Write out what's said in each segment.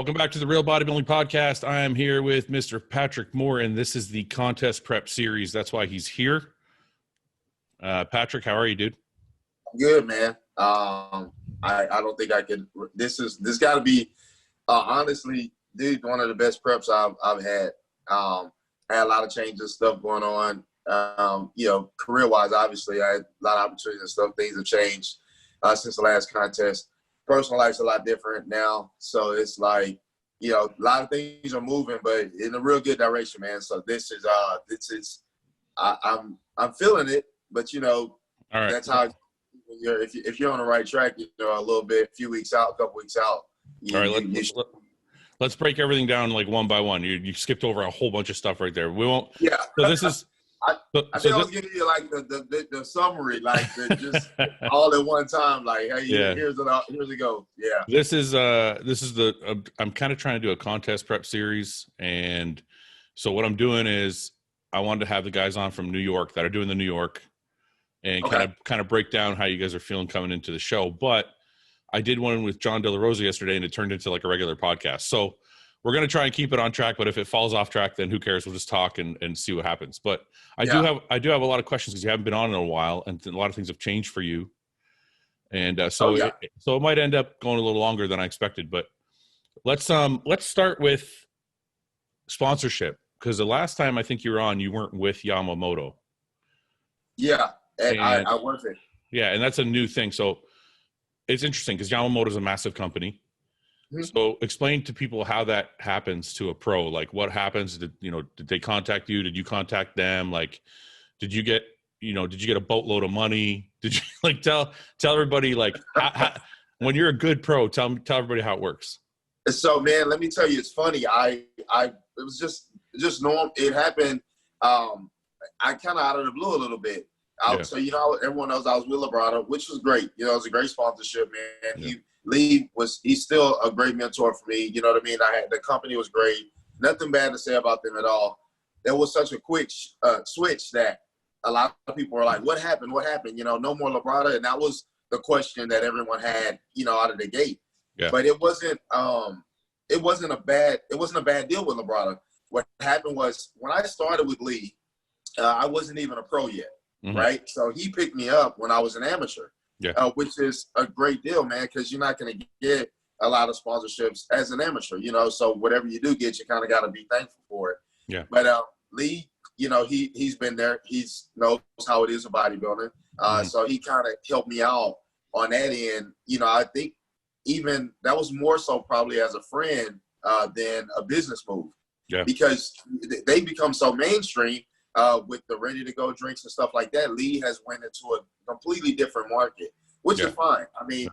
Welcome back to the Real Bodybuilding Podcast. I am here with Mr. Patrick Moore, and this is the contest prep series. That's why he's here. Patrick, how are you, dude? Good, man. I don't think I could. This got to be honestly, dude, one of the best preps I've had. Had a lot of changes, stuff going on. Career wise, obviously, I had a lot of opportunities and stuff. Things have changed since the last contest. Personal life's a lot different now, so it's like, a lot of things are moving, but in a real good direction, man. So this is I'm feeling it, but all right. That's how if you're on the right track, a little bit, a few weeks out, a couple weeks out. All right, let's break everything down like one by one. You skipped over a whole bunch of stuff right there. We won't. Yeah. So this is. I was giving you like the summary, like just all at one time. Like, hey, yeah. here's it go. Yeah. This is I'm kind of trying to do a contest prep series, and so what I'm doing is I wanted to have the guys on from New York that are doing the New York, and kind of break down how you guys are feeling coming into the show. But I did one with Jon Delarosa yesterday, and it turned into like a regular podcast. So we're going to try and keep it on track, but if it falls off track, then who cares? We'll just talk and see what happens. But I do have a lot of questions because you haven't been on in a while, and a lot of things have changed for you. And so it might end up going a little longer than I expected. But let's start with sponsorship, because the last time I think you were on, you weren't with Yamamoto. Yeah, and I worked it. Yeah, and that's a new thing. So it's interesting because Yamamoto is a massive company. So explain to people how that happens to a pro. Like, what happens? Did they contact you? Did you contact them? Like, did you get a boatload of money? Did you like tell everybody like when you're a good pro, tell everybody how it works. So, man, let me tell you, it's funny. It was just normal. It happened. I kind of out of the blue a little bit. So, everyone knows I was with Labrada, which was great. It was a great sponsorship, man. Yeah. He's still a great mentor for me. You know what I mean? The company was great. Nothing bad to say about them at all. There was such a quick switch that a lot of people were like, what happened? What happened? No more Labrada. And that was the question that everyone had, out of the gate. Yeah. But it wasn't a bad deal with Labrada. What happened was when I started with Lee, I wasn't even a pro yet. Mm-hmm. Right? So he picked me up when I was an amateur. Yeah. Which is a great deal, man, because you're not going to get a lot of sponsorships as an amateur, so whatever you do get, you kind of got to be thankful for it. Yeah. But Lee, he's been there. He knows how it is in bodybuilding. So he kind of helped me out on that end. I think even that was more so probably as a friend than a business move. Yeah. Because they become so mainstream. With the ready-to-go drinks and stuff like that, Lee has went into a completely different market, which is fine. I mean,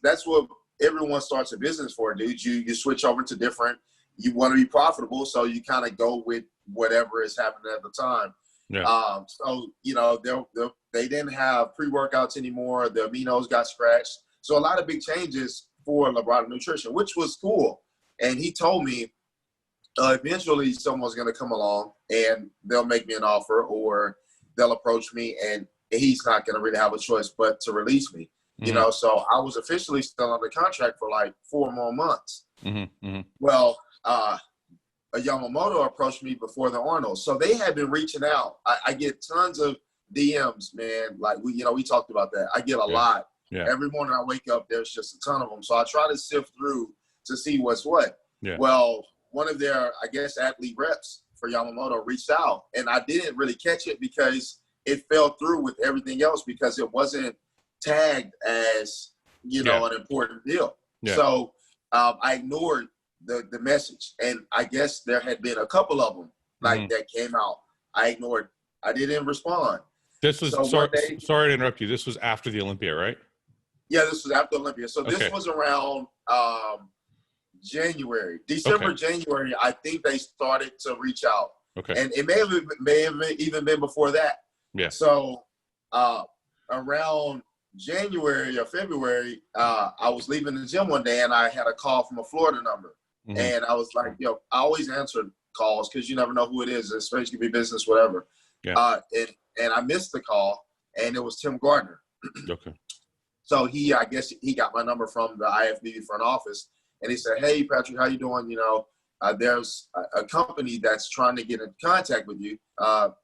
that's what everyone starts a business for, dude. You switch over to different. You want to be profitable, so you kind of go with whatever is happening at the time. Yeah. So they didn't have pre-workouts anymore. The aminos got scratched. So a lot of big changes for Labrada Nutrition, which was cool. And he told me, eventually someone's going to come along and they'll make me an offer or they'll approach me and he's not going to really have a choice but to release me, So I was officially still under contract for like 4 more months. Mm-hmm. Mm-hmm. Well, a Yamamoto approached me before the Arnold. So they had been reaching out. I get tons of DMs, man. Like we talked about that. I get a lot. Yeah. Every morning I wake up, there's just a ton of them. So I try to sift through to see what's what. Yeah. Well, one of their, I guess, athlete reps for Yamamoto reached out, and I didn't really catch it because it fell through with everything else because it wasn't tagged as, an important deal. Yeah. So I ignored the message, and I guess there had been a couple of them that came out. I ignored. I didn't respond. This was sorry to interrupt you. This was after the Olympia, right? Yeah, this was after Olympia. So this was around December, January, I think they started to reach out. Okay. And it may have even been before that. Yeah. So around January or February, I was leaving the gym one day and I had a call from a Florida number. Mm-hmm. And I was like, I always answer calls because you never know who it is, especially it could be business, whatever. Yeah. And I missed the call and it was Tim Gardner. Okay. So I guess he got my number from the IFBB front office. and he said, "Hey, Patrick, how you doing? There's a company that's trying to get in contact with you,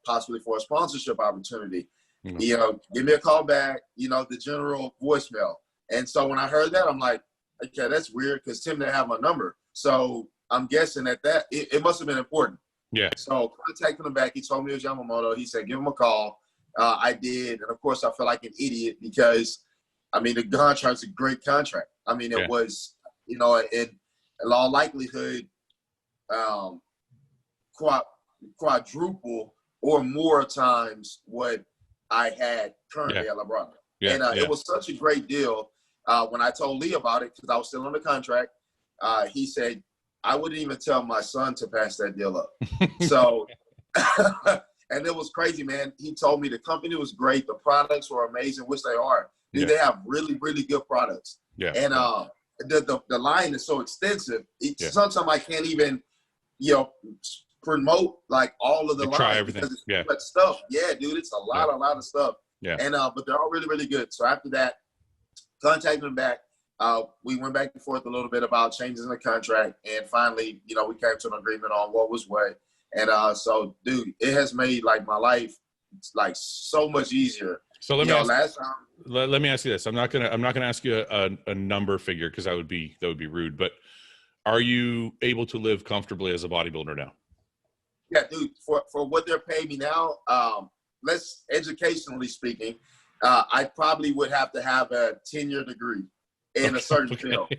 possibly for a sponsorship opportunity. Give me a call back. The general voicemail." And so when I heard that, I'm like, okay, that's weird because Tim didn't have my number. So I'm guessing that it must have been important. Yeah. So contacting him back, he told me it was Yamamoto. He said, give him a call. I did. And of course, I felt like an idiot because, the contract's a great contract. It was, in all likelihood, quadruple or more times what I had currently at LeBron. Yeah. And it was such a great deal. When I told Lee about it, because I was still on the contract, he said, I wouldn't even tell my son to pass that deal up. So, and it was crazy, man. He told me the company was great. The products were amazing, which they are. Dude, they have really, really good products. Yeah. And the line is so extensive. Sometimes I can't even, promote like all of the lines. Try everything. Because it's too much stuff. Yeah, dude, it's a lot of stuff. Yeah. And but they're all really, really good. So after that, contacted him back. We went back and forth a little bit about changes in the contract, and finally, we came to an agreement on what was what. And so, dude, it has made like my life like so much easier. So let me ask you this. I'm not gonna ask you a number figure because that would be rude. But are you able to live comfortably as a bodybuilder now? Yeah, dude. For what they're paying me now, let's educationally speaking, I probably would have to have a 10-year degree in a certain field.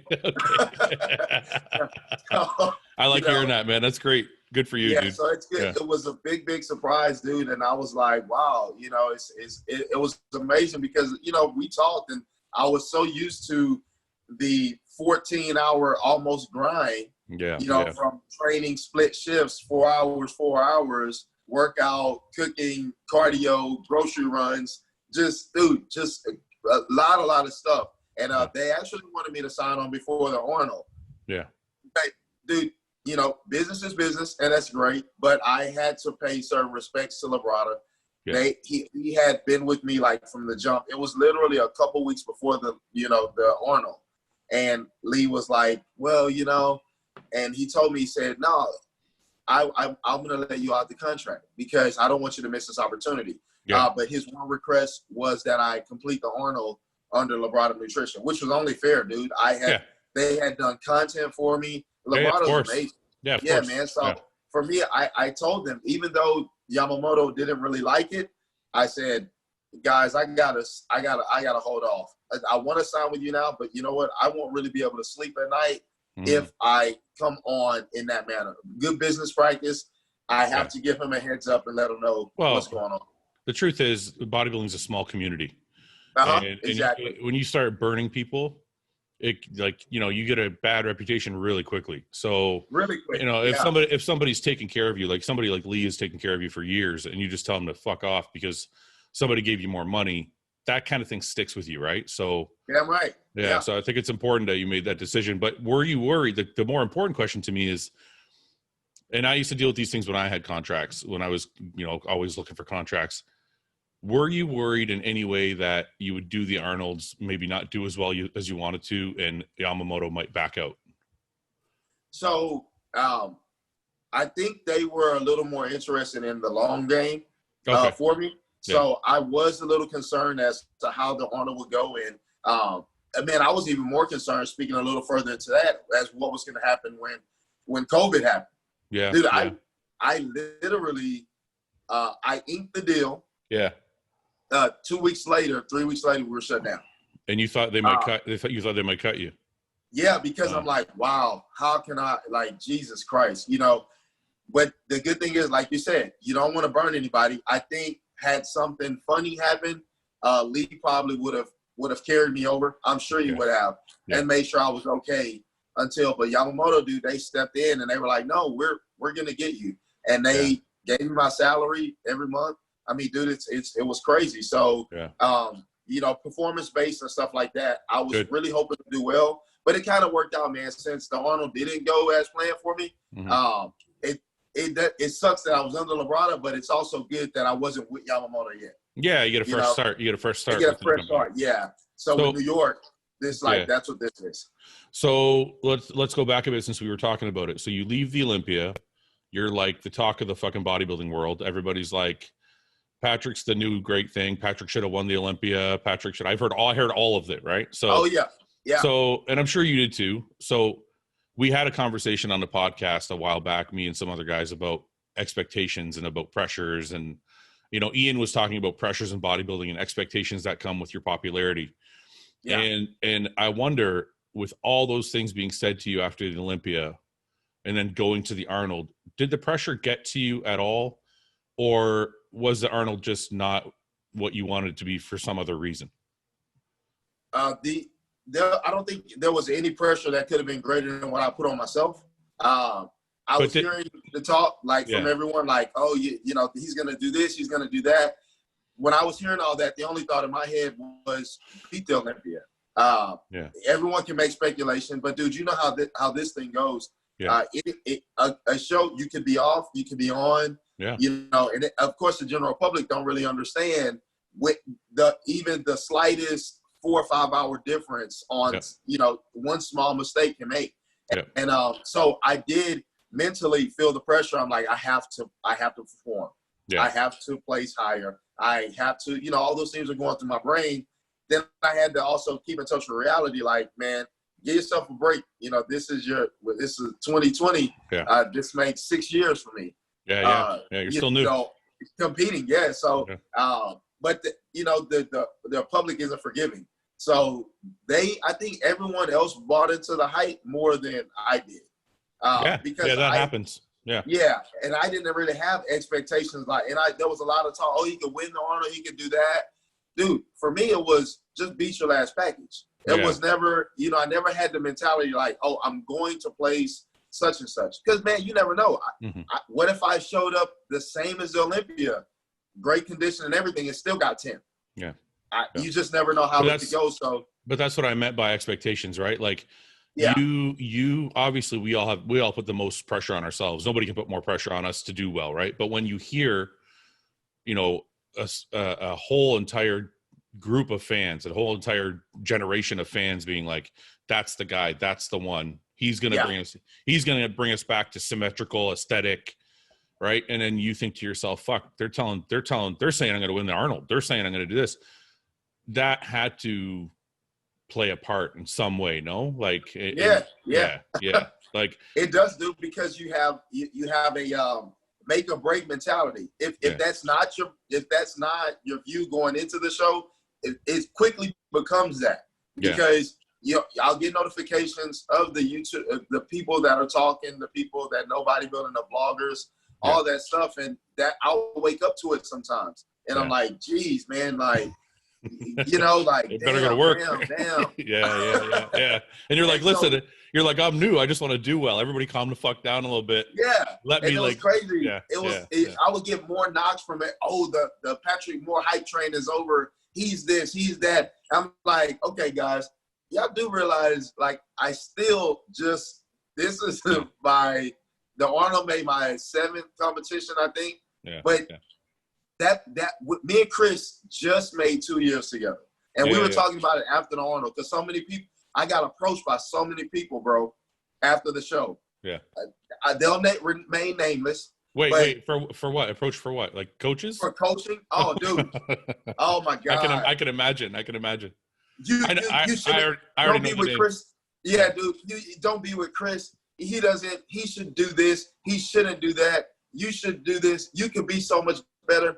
I like hearing that, man. That's great. Good for you, dude. So it's good. Yeah. It was a big, big surprise, dude. And I was like, wow, it was amazing because, we talked and I was so used to the 14-hour almost grind, from training split shifts, 4 hours, workout, cooking, cardio, grocery runs, just a lot of stuff. And they actually wanted me to sign on before the Arnold. Yeah. But, dude, business is business, and that's great. But I had to pay certain respects to Labrada. Yeah. He had been with me like from the jump. It was literally a couple weeks before the Arnold. And Lee was like, well, and he told me, he said, no, I'm going to let you out the contract because I don't want you to miss this opportunity. Yeah. But his one request was that I complete the Arnold under Labrada Nutrition, which was only fair, dude. They had done content for me. Labrada was amazing. Yeah, man. So for me, I told them, even though Yamamoto didn't really like it, I said, guys, I gotta hold off. I want to sign with you now, but you know what? I won't really be able to sleep at night if I come on in that manner. Good business practice. I have to give him a heads up and let him know what's going on. The truth is, bodybuilding is a small community. Exactly. When you start burning people, you get a bad reputation really quickly. So really quick, if somebody's taking care of you, like somebody like Lee is taking care of you for years, and you just tell them to fuck off because somebody gave you more money, that kind of thing sticks with you, right? So damn right. Yeah. So I think it's important that you made that decision. But were you worried? The more important question to me is, and I used to deal with these things when I had contracts, when I was always looking for contracts. Were you worried in any way that you would do the Arnolds, maybe not do as well as you wanted to, and Yamamoto might back out? So I think they were a little more interested in the long game for me. So I was a little concerned as to how the Arnold would go. And, I was even more concerned, speaking a little further into that, as what was going to happen when COVID happened. Yeah. Dude, yeah. I literally, I inked the deal. Yeah. 3 weeks later, we were shut down. And you thought they might cut? You thought they might cut you? Yeah, because I'm like, wow, how can I? Like, Jesus Christ, But the good thing is, like you said, you don't want to burn anybody. I think had something funny happen, Lee probably would have carried me over. I'm sure he would have, and made sure I was okay until. But Yamamoto, dude, they stepped in and they were like, no, we're gonna get you, and they gave me my salary every month. I mean, dude, it was crazy. So, performance based and stuff like that. I was really hoping to do well, but it kind of worked out, man. Since the Arnold didn't go as planned for me, it sucks that I was under Labrada, but it's also good that I wasn't with Yamamoto yet. Yeah, you get a fresh start. You get a fresh start. Yeah. So with New York, This like that's what this is. So let's go back a bit since we were talking about it. So you leave the Olympia, you're like the talk of the fucking bodybuilding world. Everybody's like, Patrick's the new great thing. Patrick should have won the Olympia. Patrick should. I heard all of it, right? So yeah. So, and I'm sure you did too. So we had a conversation on the podcast a while back, me and some other guys, about expectations and about pressures. And, you know, Ian was talking about pressures in bodybuilding and expectations that come with your popularity. Yeah. And I wonder, with all those things being said to you after the Olympia and then going to the Arnold, did the pressure get to you at all? Or was the Arnold just not what you wanted it to be for some other reason? I don't think there was any pressure that could have been greater than what I put on myself. I was hearing the talk from everyone, like, oh, you know, he's going to do this, he's going to do that. When I was hearing all that, the only thought in my head was beat the Olympia. Everyone can make speculation, but dude, you know how this thing goes. Yeah. A show, you can be off, you can be on. Yeah. You know, and of course the general public don't really understand with even the slightest 4 or 5 hour difference on you know, one small mistake can make. And so I did mentally feel the pressure. I'm like, I have to perform. I have to place higher. I have to, you know, all those things are going through my brain. Then I had to also keep in touch with reality. Like, man, give yourself a break. You know, this is 2020. This makes 6 years for me. You're still new. Know, competing, So, but you know, the public isn't forgiving. So I think everyone else bought into the hype more than I did. Because that happens. Yeah, and I didn't really have expectations there was a lot of talk. Oh, he could win the Arnold, he could do that, dude. For me, it was just beat your last package. It was never, you know, I never had the mentality like, oh, I'm going to place such and such. Because, man, you never know. What if I showed up the same as the Olympia, great condition and everything, and still got 10? You just never know how it could go. So, but that's what I meant by expectations, right? Like, you obviously we all put the most pressure on ourselves. Nobody can put more pressure on us to do well, right? But when you hear, you know, a whole entire group of fans, a whole entire generation of fans being like, that's the guy, that's the one. He's going to bring us back to symmetrical aesthetic, right? And then you think to yourself, fuck, they're saying I'm going to win the Arnold. They're saying I'm going to do this. That had to play a part in some way, no? Like, like it does, do, because you have a make or break mentality. If that's not your view going into the show, it quickly becomes that, because I'll get notifications of the YouTube, the people that are talking, the people that know bodybuilding, the bloggers, all that stuff, and that I'll wake up to it sometimes, and I'm like, geez, man, like, you know, like, it better go to work. Damn. Yeah. And you're like, listen, you're like, I'm new. I just want to do well. Everybody calm the fuck down a little bit. It was crazy. I would get more knocks from it. Oh, the Patrick Moore hype train is over. He's this, he's that. I'm like, okay, guys, y'all do realize, like, I still this is the Arnold made my 7th competition, I think. That me and Chris just made 2 years together. And we were talking about it after the Arnold, because so many people, I got approached by so many people, bro, after the show. They'll remain nameless. Wait, for what? Approach for what? Like coaches? For coaching? Oh, dude. Oh, my God. I can imagine. You don't be with Chris. Yeah, dude. You don't be with Chris. He should do this. He shouldn't do that. You should do this. You could be so much better.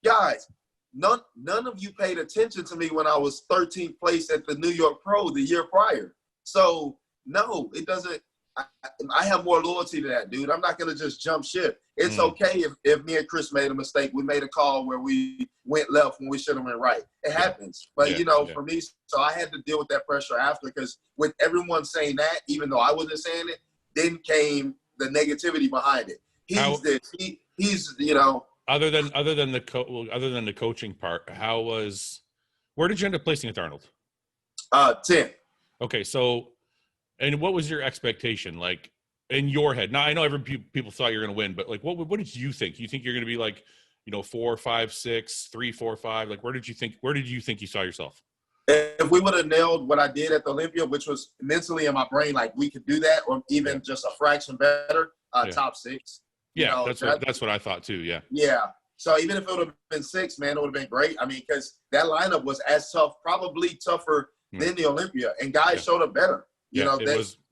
Guys, none of you paid attention to me when I was 13th place at the New York Pro the year prior. So no, it doesn't. I have more loyalty to that, dude. I'm not gonna just jump ship. It's okay if me and Chris made a mistake. We made a call where we went left when we should have went right. It happens. But for me, so I had to deal with that pressure after, because with everyone saying that, even though I wasn't saying it, then came the negativity behind it. He's you know. Other than the coaching part, where did you end up placing at Arnold? 10. Okay, so, and what was your expectation, like, in your head? Now, I know people thought you were going to win, but like, what did you think? You think you're going to be like, you know, 4, 5, 6, 3, 4, 5? Like, where did you think you saw yourself? if we would have nailed what I did at the Olympia, which was mentally in my brain, like we could do that, or even just a fraction better, top 6. Yeah, that's what I thought too. Yeah. Yeah. So even if it would have been 6, man, it would have been great. I mean, because that lineup was as tough, probably tougher than the Olympia, and guys showed up better. You know,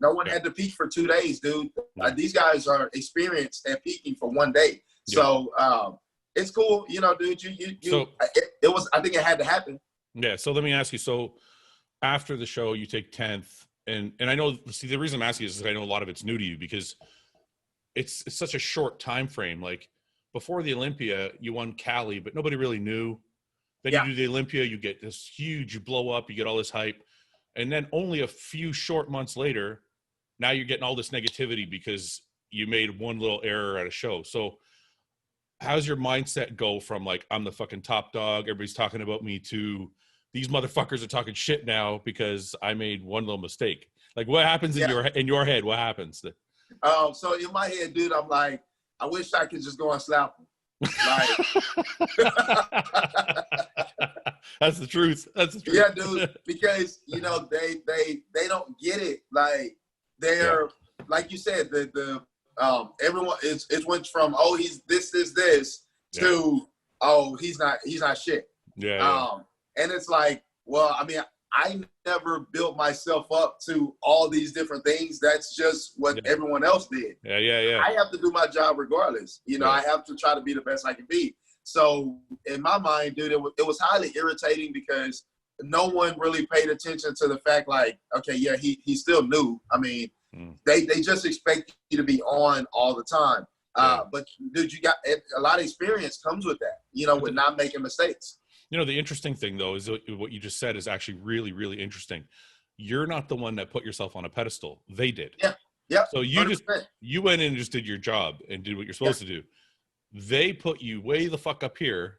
no one had to peak for 2 days, dude. These guys are experienced at peaking for 1 day. So it's cool, you know, dude. It was. I think it had to happen. Yeah. So let me ask you. So after the show, you take 10th, and I know. See, the reason I'm asking is I know a lot of it's new to you because it's such a short time frame. Like before the Olympia, you won Cali, but nobody really knew. Then you do the Olympia, you get this huge blow up, you get all this hype, and then only a few short months later, now you're getting all this negativity because you made one little error at a show. So how's your mindset go from like, I'm the fucking top dog, everybody's talking about me, to these motherfuckers are talking shit now because I made one little mistake? Like what happens in your head? What happens? So in my head, dude, I'm like, I wish I could just go and slap them. Like, that's the truth. That's the truth. Yeah, dude, because you know they don't get it. Like they're like you said, the everyone it went from he's this to he's not shit. And it's like, well, I mean, I never built myself up to all these different things. That's just what everyone else did. I have to do my job regardless. You know, I have to try to be the best I can be. So in my mind, dude, it was highly irritating because no one really paid attention to the fact like, okay, he's still new. I mean, they just expect you to be on all the time. But dude, you got a lot of experience comes with that, you know, with not making mistakes. You know, the interesting thing, though, is what you just said is actually really, really interesting. You're not the one that put yourself on a pedestal. They did. Yeah. So you went in and just did your job and did what you're supposed to do. They put you way the fuck up here,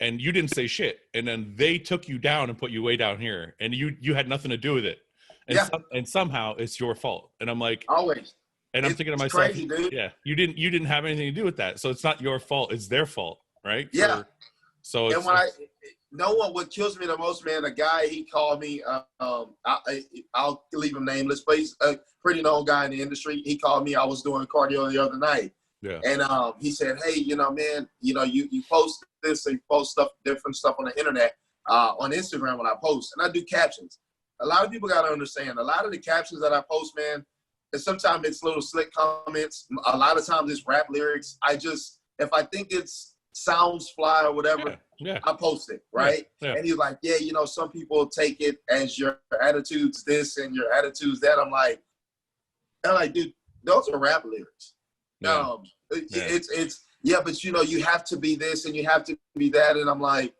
and you didn't say shit. And then they took you down and put you way down here, and you had nothing to do with it. And and somehow it's your fault. And I'm like, always. And I'm thinking to myself, crazy, dude. You didn't have anything to do with that. So it's not your fault. It's their fault, right? So and what kills me the most, man, a guy, he called me, I'll leave him nameless, but he's a pretty known guy in the industry. He called me, I was doing cardio the other night. And he said, hey, you know, man, you know, you post this, and you post different stuff on the internet, on Instagram when I post, and I do captions. A lot of people got to understand, a lot of the captions that I post, man, and sometimes it's little slick comments. A lot of times it's rap lyrics. If I think it's sounds fly or whatever, I post it, right? And he's like, you know, some people take it as your attitude's this and your attitude's that. I'm like, dude, those are rap lyrics. It's but you know, you have to be this and you have to be that. And I'm like,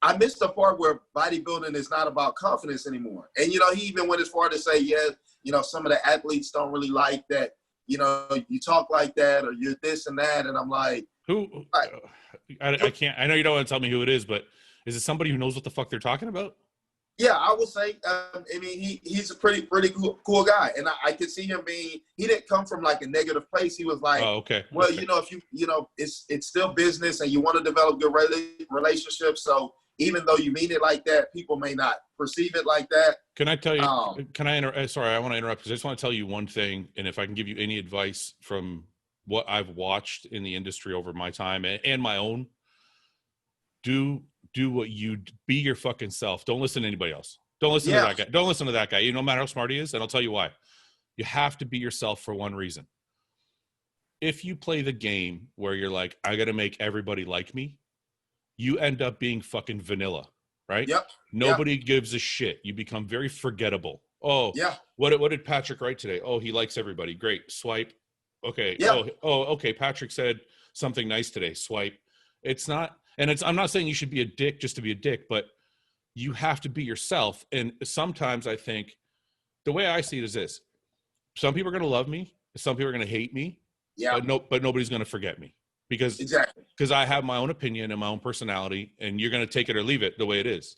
I missed the part where bodybuilding is not about confidence anymore. And, you know, he even went as far to say, you know, some of the athletes don't really like that, you know, you talk like that or you're this and that. And I'm like, I can't, I know you don't want to tell me who it is, but is it somebody who knows what the fuck they're talking about? Yeah, I would say, I mean, he's a pretty cool guy. And I could see him he didn't come from like a negative place. He was like, well, you know, if you know, it's still business and you want to develop good relationships. So even though you mean it like that, people may not perceive it like that. Can I tell you, sorry, I want to interrupt because I just want to tell you one thing. And if I can give you any advice from what I've watched in the industry over my time and my own, do what be your fucking self. Don't listen to anybody else. Don't listen to that guy. Don't listen to that guy. You know, no matter how smart he is. And I'll tell you why. You have to be yourself for one reason. If you play the game where you're like, I got to make everybody like me, you end up being fucking vanilla, right? Nobody gives a shit. You become very forgettable. What did Patrick write today? Oh, he likes everybody. Great. Swipe. Okay. Okay. Patrick said something nice today. Swipe. It's not, and I'm not saying you should be a dick just to be a dick, but you have to be yourself. And sometimes I think the way I see it is this: some people are going to love me, some people are going to hate me, but nobody's going to forget me. Because I have my own opinion and my own personality, and you're going to take it or leave it the way it is.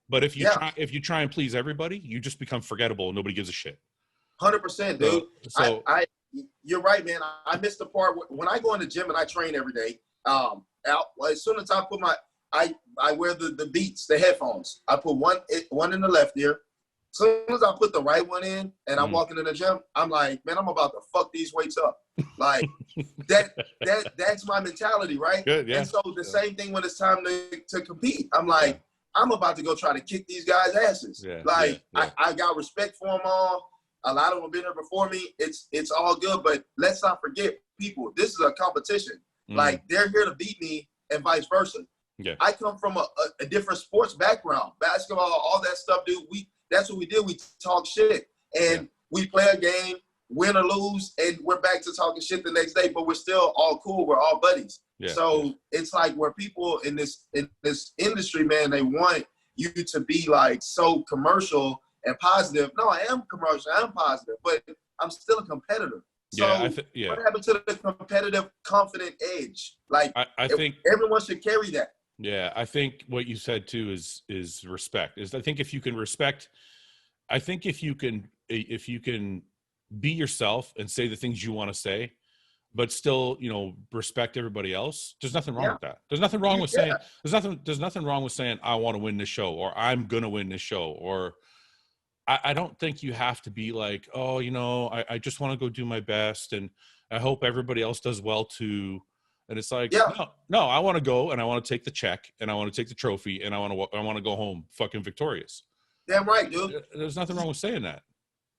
But if you try and please everybody, you just become forgettable and nobody gives a shit. 100%, dude. So you're right, man. I missed the part when I go in the gym and I train every day. As soon as I put I wear the Beats, the headphones. I put one in the left ear. As soon as I put the right one in and I'm walking in the gym, I'm like, man, I'm about to fuck these weights up. Like that's my mentality, right? Good, yeah. And so the same thing when it's time to compete. I'm like, I'm about to go try to kick these guys' asses. I got respect for them all. A lot of them have been here before me. It's all good, but let's not forget, people, this is a competition. Like, they're here to beat me and vice versa. Yeah. I come from a different sports background. Basketball, all that stuff, dude. That's what we do. We talk shit. And we play a game, win or lose, and we're back to talking shit the next day, but we're still all cool. We're all buddies. Yeah. So it's like where people in this industry, man, they want you to be like so commercial and positive. No, I am commercial. I am positive, but I'm still a competitor. So what happened to the competitive, confident edge? Like, I think everyone should carry that. Yeah, I think what you said too is respect. I think if you can respect, I think if you can be yourself and say the things you want to say, but still, respect everybody else. There's nothing wrong with that. There's nothing wrong with saying there's nothing wrong with saying I want to win this show, or I'm gonna win this show, or I don't think you have to be like, oh, I just want to go do my best and I hope everybody else does well too. And it's like, no, I want to go and I want to take the check and I want to take the trophy and I want to go home fucking victorious. Damn right, dude. There's nothing wrong with saying that.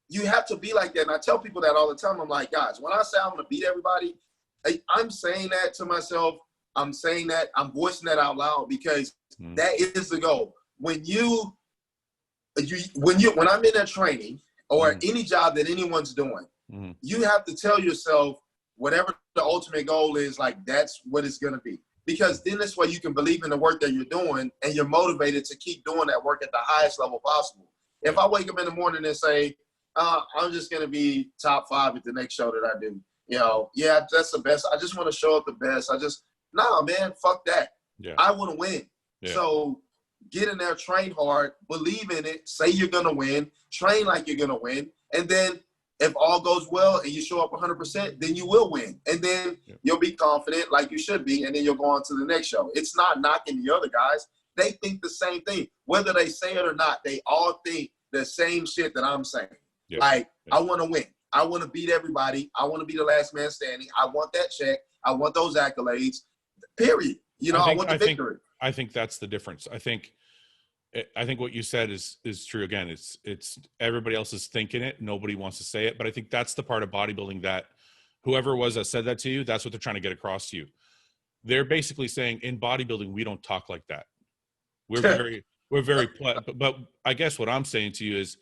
You have to be like that. And I tell people that all the time. I'm like, guys, when I say I'm going to beat everybody, I'm saying that to myself. I'm saying that. I'm voicing that out loud because that is the goal. When I'm in a training or any job that anyone's doing, you have to tell yourself whatever the ultimate goal is, like that's what it's going to be. Because then this way you can believe in the work that you're doing and you're motivated to keep doing that work at the highest level possible. If I wake up in the morning and say, I'm just going to be top 5 at the next show that I do, that's the best. I just want to show up the best. Nah, man, fuck that. Yeah. I want to win. Yeah. So get in there, train hard, believe in it, say you're going to win, train like you're going to win. And then if all goes well and you show up 100%, then you will win. And then you'll be confident like you should be, and then you'll go on to the next show. It's not knocking the other guys. They think the same thing. Whether they say it or not, they all think the same shit that I'm saying. Yeah. Like, I want to win. I want to beat everybody. I want to be the last man standing. I want that check. I want those accolades, period. I want the victory. I think that's the difference. I think what you said is true. Again, it's everybody else is thinking it. Nobody wants to say it. But I think that's the part of bodybuilding that whoever it was that said that to you, that's what they're trying to get across to you. They're basically saying in bodybuilding, we don't talk like that. We're very, but I guess what I'm saying to you is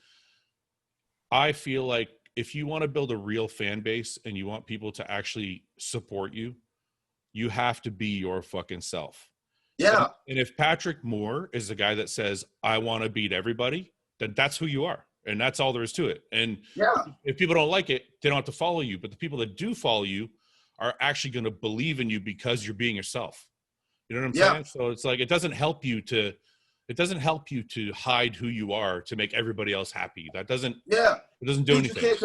I feel like if you want to build a real fan base and you want people to actually support you, you have to be your fucking self. Yeah. And if Patrick Moore is the guy that says, I want to beat everybody, then that's who you are. And that's all there is to it. And if people don't like it, they don't have to follow you. But the people that do follow you are actually going to believe in you because you're being yourself. You know what I'm saying? So it's like, it doesn't help you to hide who you are to make everybody else happy. It doesn't do anything. You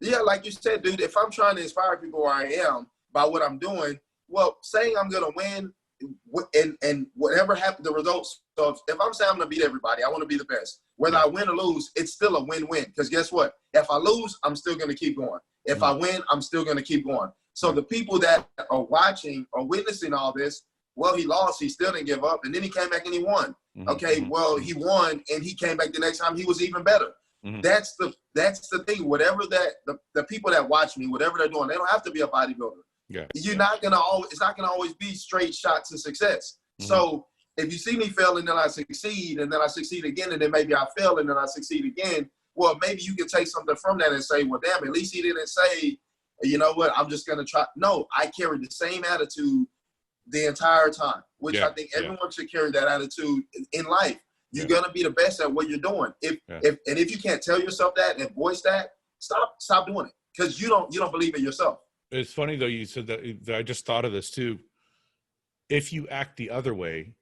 can't, like you said, dude, if I'm trying to inspire people where I am by what I'm doing, well, saying I'm going to win, and whatever happened, the results. So if I'm saying I'm going to beat everybody, I want to be the best. Whether I win or lose, it's still a win-win. Because guess what? If I lose, I'm still going to keep going. If I win, I'm still going to keep going. So the people that are watching or witnessing all this, well, he lost. He still didn't give up. And then he came back and he won. Okay, well, he won and he came back the next time. He was even better. That's the thing. Whatever the people that watch me, whatever they're doing, they don't have to be a bodybuilder. Yeah. It's not gonna always be straight shot to success. So if you see me fail and then I succeed and then I succeed again and then maybe I fail and then I succeed again, well, maybe you can take something from that and say, well, damn, at least he didn't say, you know what, I'm just gonna try. No, I carried the same attitude the entire time, which I think everyone should carry that attitude in life. You're gonna be the best at what you're doing. If you can't tell yourself that and voice that, stop doing it because you don't believe in yourself. It's funny though, you said that I just thought of this too. If you act the other way,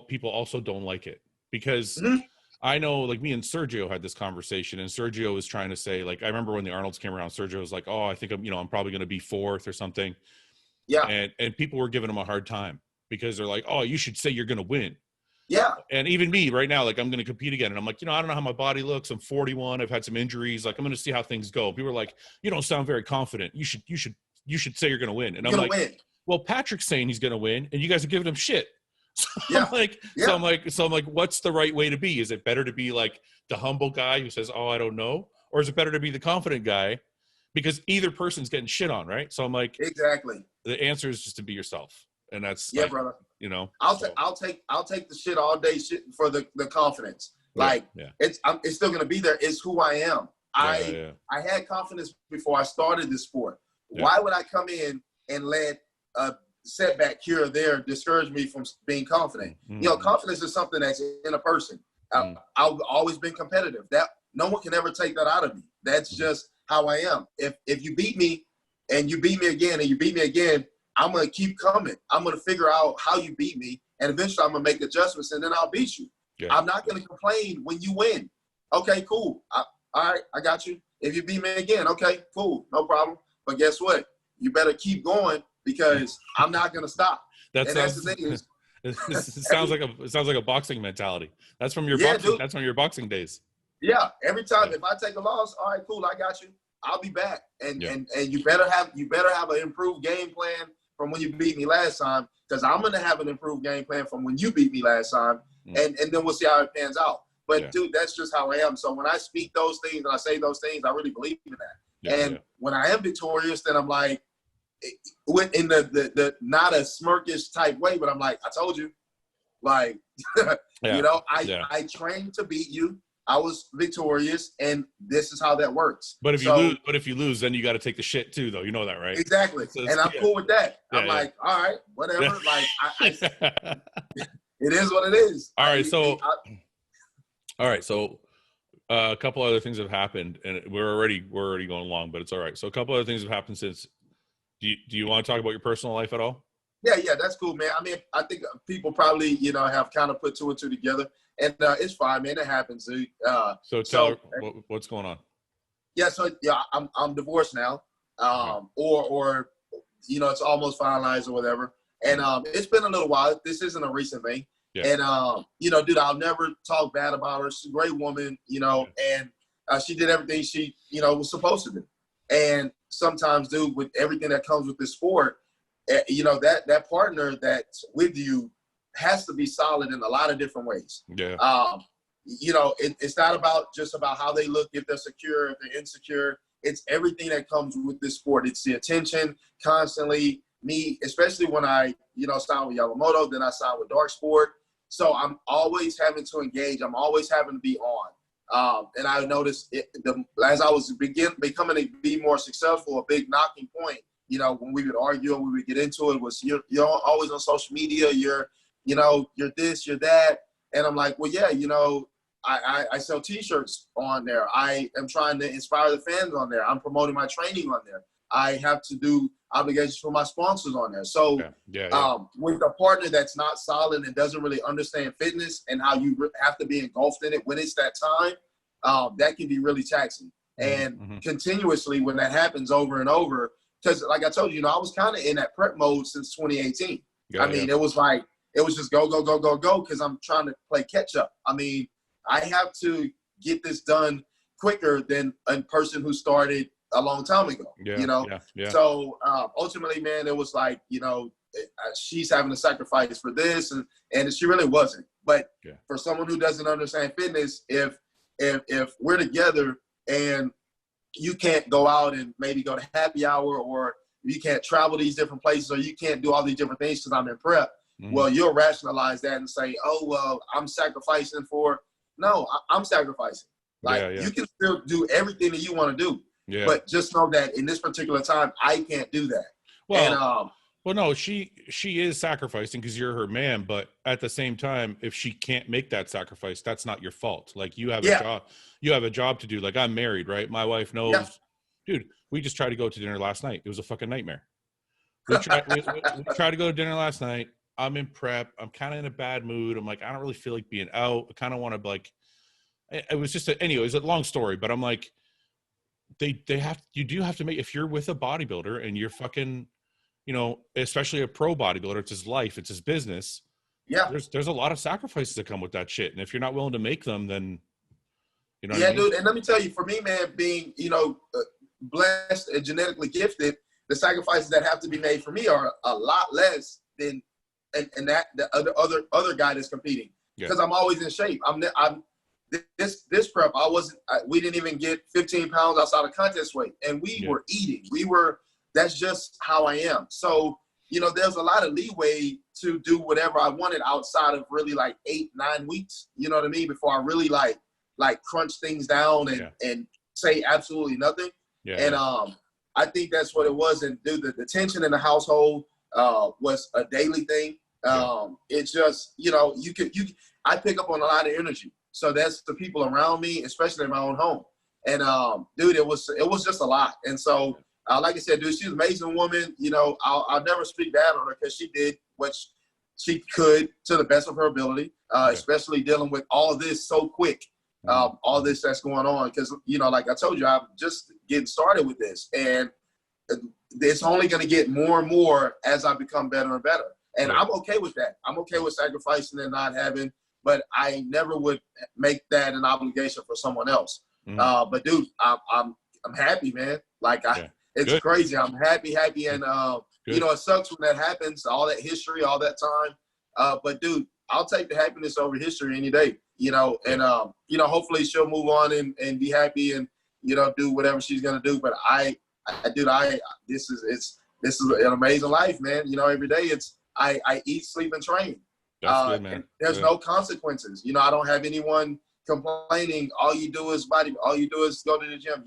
people also don't like it because I know like me and Sergio had this conversation and Sergio was trying to say, like, I remember when the Arnolds came around, Sergio was like, oh, I think I'm probably going to be 4th or something. Yeah. And people were giving him a hard time. because they're like, oh, you should say you're going to win. Yeah. And even me right now, like I'm going to compete again. And I'm like, I don't know how my body looks. I'm 41. I've had some injuries. Like I'm going to see how things go. People are like, you don't sound very confident. You should say you're going to win. And I'm like, well, Patrick's saying he's going to win and you guys are giving him shit. So I'm like, what's the right way to be? Is it better to be like the humble guy who says, oh, I don't know? Or is it better to be the confident guy? Because either person's getting shit on, right? So I'm like, exactly. The answer is just to be yourself. And that's brother. I'll take the shit all day shit for the confidence. Like it's still gonna be there. It's who I am. I had confidence before I started this sport. Yeah. Why would I come in and let a setback here or there discourage me from being confident? Mm-hmm. Confidence is something that's in a person. I've always been competitive. That no one can ever take that out of me. That's just how I am. If you beat me and you beat me again and you beat me again, I'm going to keep coming. I'm going to figure out how you beat me, and eventually I'm going to make adjustments, and then I'll beat you. Yeah. I'm not going to complain when you win. Okay, cool. All right, I got you. If you beat me again, okay, cool, no problem. But guess what? You better keep going because I'm not going to stop. That's the thing is, it sounds like a boxing mentality. That's from your boxing. Dude. That's from your boxing days. Yeah, every time if I take a loss, all right, cool, I got you. I'll be back, and you better have an improved game plan from when you beat me last time, because I'm going to have an improved game plan from when you beat me last time, and then we'll see how it pans out. But, dude, that's just how I am. So when I speak those things and I say those things, I really believe in that. When I am victorious, then I'm like, in the not a smirkish type way, but I'm like, I told you. Like, I trained to beat you. I was victorious, and this is how that works. But if you lose, then you got to take the shit too, though. You know that, right? Exactly. So and I'm cool with that. I'm like, all right, whatever. Yeah. Like, it is what it is. All right. So a couple other things have happened, and we're already going long, but it's all right. So a couple other things have happened since. Do you want to talk about your personal life at all? Yeah, that's cool, man. I mean, I think people probably, have kind of put two and two together. And it's fine, man. It happens. So tell her what's going on. Yeah, so I'm divorced now, or it's almost finalized or whatever. And it's been a little while. This isn't a recent thing. Yeah. And dude, I'll never talk bad about her. She's a great woman, and she did everything she was supposed to do. And sometimes, dude, with everything that comes with this sport, that partner that's with you has to be solid in a lot of different ways. Yeah. It's not just about how they look, if they're secure, if they're insecure. It's everything that comes with this sport. It's the attention constantly. Me, especially when I, signed with Yamamoto, then I signed with Dark Sport. So I'm always having to engage. I'm always having to be on. And I noticed as I was becoming to be more successful, a big knocking point, when we would argue and we would get into it was you're always on social media. You're this, you're that. And I'm like, well, yeah, I sell T-shirts on there. I am trying to inspire the fans on there. I'm promoting my training on there. I have to do obligations for my sponsors on there. So with a partner that's not solid and doesn't really understand fitness and how you have to be engulfed in it when it's that time, that can be really taxing. And continuously when that happens over and over, because like I told you, I was kind of in that prep mode since 2018. It was like, it was just go, because I'm trying to play catch up. I mean, I have to get this done quicker than a person who started a long time ago, So ultimately, man, it was like, she's having to sacrifice for this, and she really wasn't. But for someone who doesn't understand fitness, if we're together and you can't go out and maybe go to happy hour, or you can't travel these different places, or you can't do all these different things because I'm in prep, well, you'll rationalize that and say, oh, well, I'm sacrificing for – no, I'm sacrificing. You can still do everything that you want to do. Yeah. But just know that in this particular time, I can't do that. Well, no, she is sacrificing because you're her man. But at the same time, if she can't make that sacrifice, that's not your fault. Like you have a job, to do. Like I'm married, right? My wife knows. Yeah. Dude, we just tried to go to dinner last night. It was a fucking nightmare. We tried to go to dinner last night. I'm in prep. I'm kind of in a bad mood. I'm like, I don't really feel like being out. I kind of want to like. It was just anyway. It was a long story, but I'm like. You do have to make, if you're with a bodybuilder and you're fucking, you know, especially a pro bodybuilder, it's his life, it's his business. Yeah. There's a lot of sacrifices that come with that shit. And if you're not willing to make them, then, you know what Yeah, I mean? dude. And let me tell you, for me, man, being, you know, blessed and genetically gifted, the sacrifices that have to be made for me are a lot less than and that the other guy that's competing, because I'm always in shape. I'm this prep. We didn't even get 15 pounds outside of contest weight, and we were eating. That's just how I am. So, you know, there's a lot of leeway to do whatever I wanted outside of really like 8-9 weeks. You know what I mean? Before I really like crunch things down and say absolutely nothing. And I think that's what it was. And dude, the tension in the household was a daily thing. It's just, you know, I pick up on a lot of energy. So that's the people around me, especially in my own home. And dude, it was just a lot. And so, like I said, dude, she's an amazing woman. You know, I'll never speak bad on her, because she did what she could to the best of her ability, especially dealing with all of this so quick, all this that's going on. Because, you know, like I told you, I'm just getting started with this. And it's only going to get more and more as I become better and better. And I'm okay with that. I'm okay with sacrificing and not having, but I never would make that an obligation for someone else. But dude, I'm happy, man. Like it's crazy. I'm happy. And, you know, it sucks when that happens, all that history, all that time. But dude, I'll take the happiness over history any day, you know, and, you know, hopefully she'll move on and be happy and, you know, do whatever she's going to do. But this is an amazing life, man. You know, every day I eat, sleep, and train. That's good, man. And there's no consequences. You know, I don't have anyone complaining. All you do is all you do is go to the gym.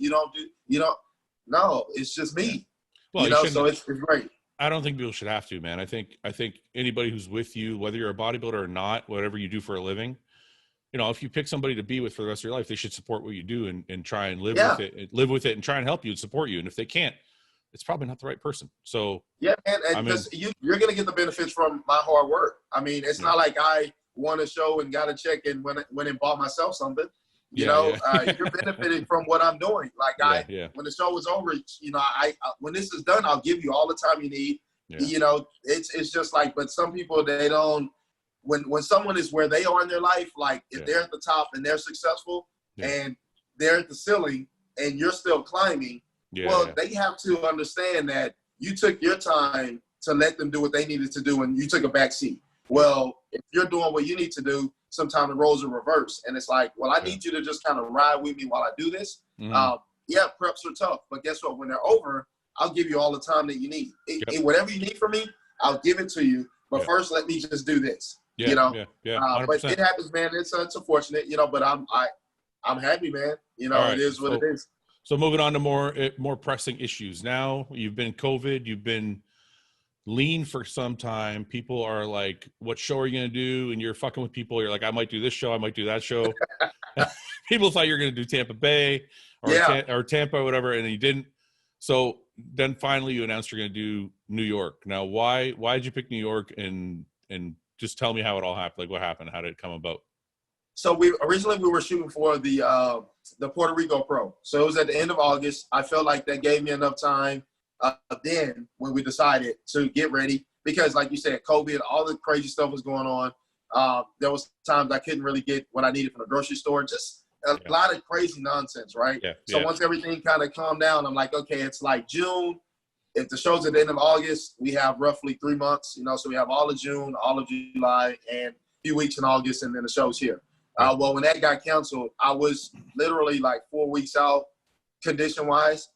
No, it's just me. Well, you know, so it's great. I don't think people should have to, man. I think anybody who's with you, whether you're a bodybuilder or not, whatever you do for a living, you know, if you pick somebody to be with for the rest of your life, they should support what you do and try and live with it and try and help you and support you. And if they can't, it's probably not the right person. So yeah, man, because you're gonna get the benefits from my hard work. I mean, it's not like I won a show and got a check and went and bought myself something. You know, you're benefiting from what I'm doing. Like when the show was over, you know, I when this is done, I'll give you all the time you need. You know, it's just like, but some people, they don't. When someone is where they are in their life, like if they're at the top and they're successful and they're at the ceiling and you're still climbing, they have to understand that you took your time to let them do what they needed to do and you took a back seat. Well, if you're doing what you need to do, sometimes the roles are reversed. And it's like, well, I need you to just kind of ride with me while I do this. Preps are tough, but guess what? When they're over, I'll give you all the time that you need. Whatever you need from me, I'll give it to you. But first, let me just do this. You know, but it happens, man. It's unfortunate, you know. But I'm happy, man. You know, it is what it is. So moving on to more pressing issues. Now you've been COVID. You've been lean for some time. People are like, "What show are you going to do?" And you're fucking with people. You're like, "I might do this show. I might do that show." People thought you were going to do Tampa Bay or Tampa or whatever, and you didn't. So then finally you announced you're going to do New York. Now, why did you pick New York? And just tell me how it all happened. Like, what happened? How did it come about? So we were shooting for the Puerto Rico Pro. So it was at the end of August. I felt like that gave me enough time. Then when we decided to get ready, because like you said, COVID, all the crazy stuff was going on. There was times I couldn't really get what I needed from the grocery store. Just a lot of crazy nonsense, right? So once everything kind of calmed down, I'm like, okay, it's like June. If the show's at the end of August, we have roughly 3 months, you know, so we have all of June, all of July, and a few weeks in August, and then the show's here. Well, when that got canceled, I was literally like 4 weeks out condition-wise.